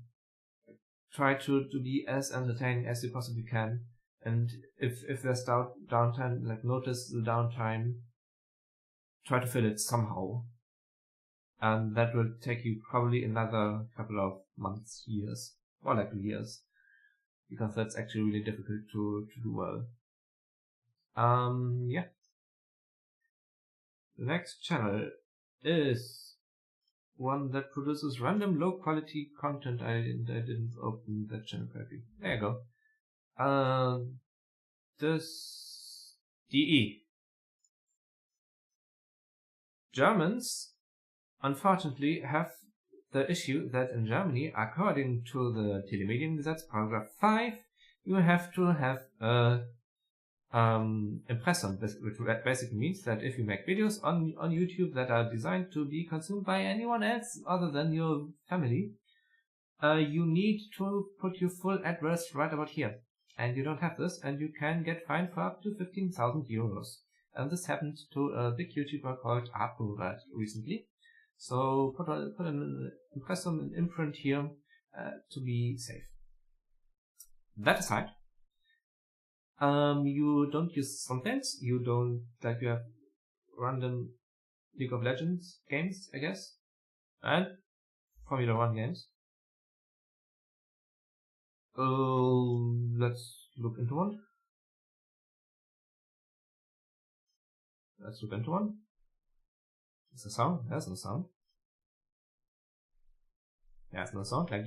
Try to be as entertaining as you possibly can, and if there's downtime, like notice the downtime, try to fill it somehow, and that will take you probably another couple of months, years, or like years, because that's actually really difficult to do well. Yeah. The next channel is one that produces random low quality content. I didn't open that channel correctly. There you go. This DE. Germans, unfortunately, have the issue that in Germany, according to the Telemediengesetz, paragraph 5, you have to have a impressum, which basically means that if you make videos on YouTube that are designed to be consumed by anyone else other than your family, you need to put your full address right about here. And you don't have this, and you can get fined for up to 15,000 euros. And this happened to a big YouTuber called Apurat recently. So put an impressum, an imprint here to be safe. That aside, you don't use some things. You don't, like, you have random League of Legends games, I guess, and Formula 1 games. Let's look into one. Is there sound? There's no sound. There's no sound. Like,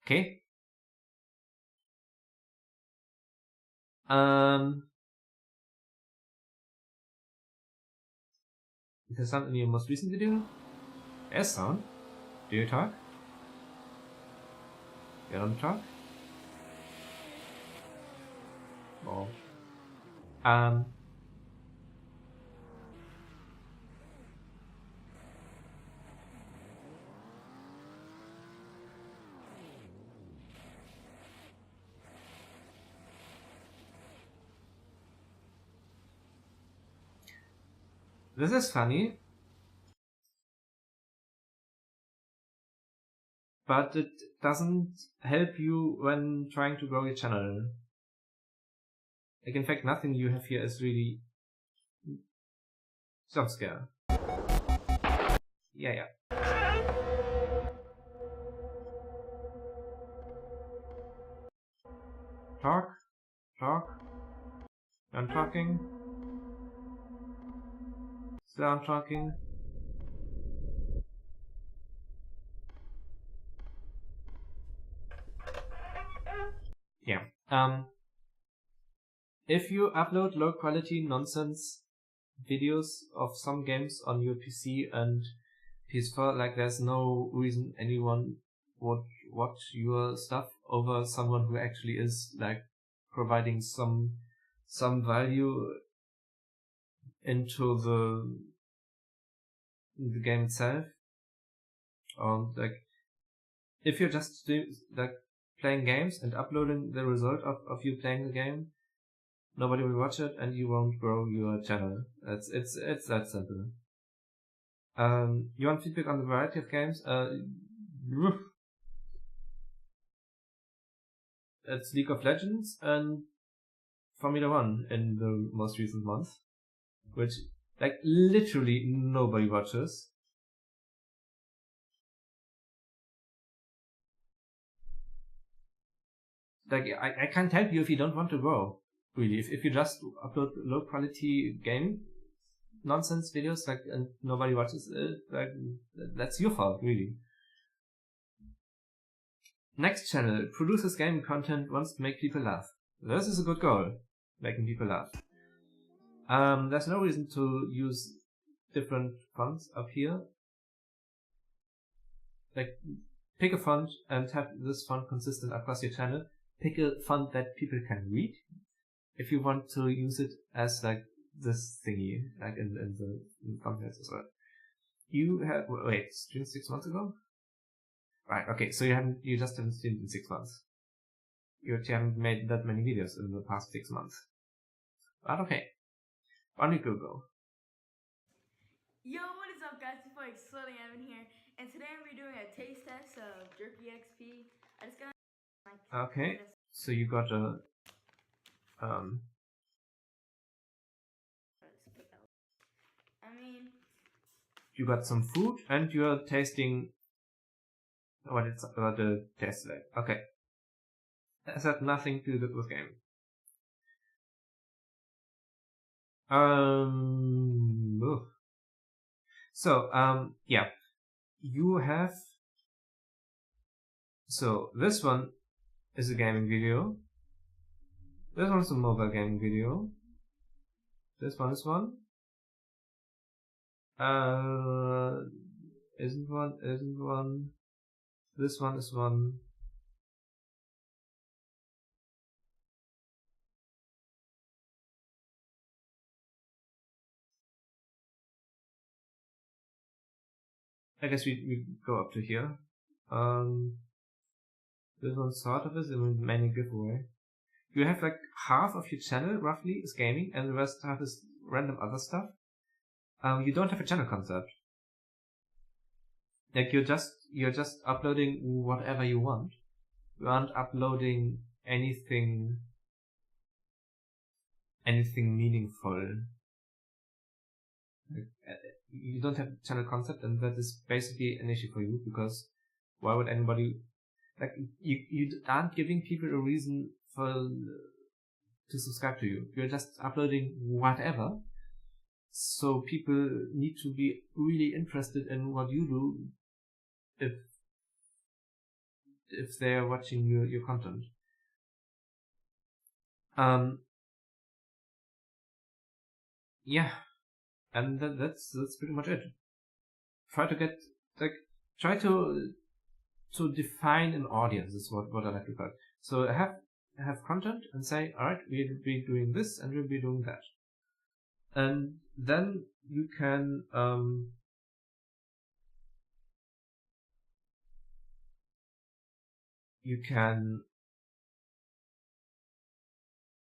okay. Is there sound in your most recent video? There's sound. Do you talk? You don't talk? Oh. This is funny, but it doesn't help you when trying to grow your channel. Like, in fact, nothing you have here is really jump scare. Yeah. Talk. I'm talking. So I'm talking. Yeah. If you upload low quality nonsense videos of some games on your PC and PS4, like there's no reason anyone would watch your stuff over someone who actually is like providing some value into the game itself. Like if you're just playing games and uploading the result of you playing the game, nobody will watch it and you won't grow your channel. It's that simple. You want feedback on the variety of games? It's League of Legends and Formula 1 in the most recent months, which like literally nobody watches. Like I can't help you if you don't want to grow. Really, if you just upload low quality game nonsense videos like and nobody watches it, like that's your fault, really. Next channel produces gaming content, wants to make people laugh. This is a good goal, making people laugh. There's no reason to use different fonts up here. Like pick a font and have this font consistent across your channel. Pick a font that people can read. If you want to use it as like this thingy, like in the thumbnails as well. You have streamed 6 months ago? Right, okay, so you just haven't streamed in 6 months. You haven't made that many videos in the past 6 months. But okay. 1 week ago. Yo, what is up guys? It's like Slowly Evan here, and today I'm gonna be doing a taste test of Jerky XP. I just got Okay, so you got a you got some food and you're tasting what it's about the taste like. Okay. That had nothing to do with game. So, yeah. You have... So, this one is a gaming video. This one is a mobile gaming video. This one is one. Isn't one. This one is one. I guess we go up to here. This one sort of is a mini giveaway. You have like half of your channel roughly is gaming and the rest half is random other stuff. You don't have a channel concept. Like you're just uploading whatever you want. You aren't uploading anything meaningful. Like, you don't have a channel concept, and that is basically an issue for you, because why would anybody, like, you aren't giving people a reason to subscribe to you. You're just uploading whatever, so people need to be really interested in what you do if they are watching your content. Yeah, and that's pretty much it. Try to define an audience is what I like to call it. So have content and say, alright, we'll be doing this and we'll be doing that. And then you can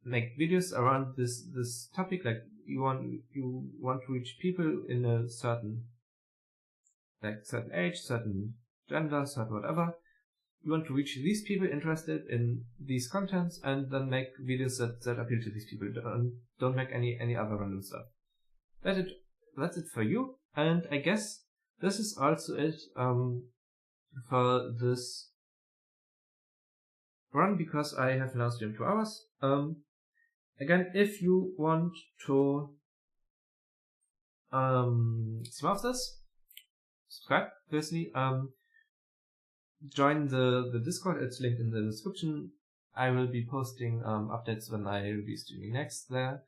make videos around this topic, like you want to reach people in a certain age, certain gender, certain whatever. You want to reach these people interested in these contents, and then make videos that appeal to these people. Don't make any other random stuff. That's it for you. And I guess this is also it for this run, because I have now streamed 2 hours. Again, if you want to see more of this, subscribe, obviously. Join the Discord, it's linked in the description. I will be posting updates when I will be streaming next there.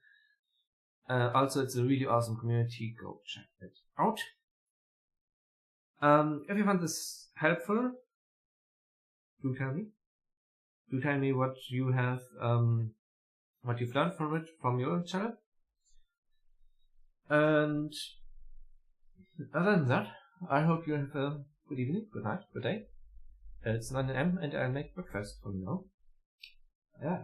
Also, it's a really awesome community, go check it out. If you found this helpful, do tell me. Do tell me what you have, what you've learned from it, from your channel. And other than that, I hope you have a good evening, good night, good day. It's 9 AM and I'll make breakfast for you now. Yeah.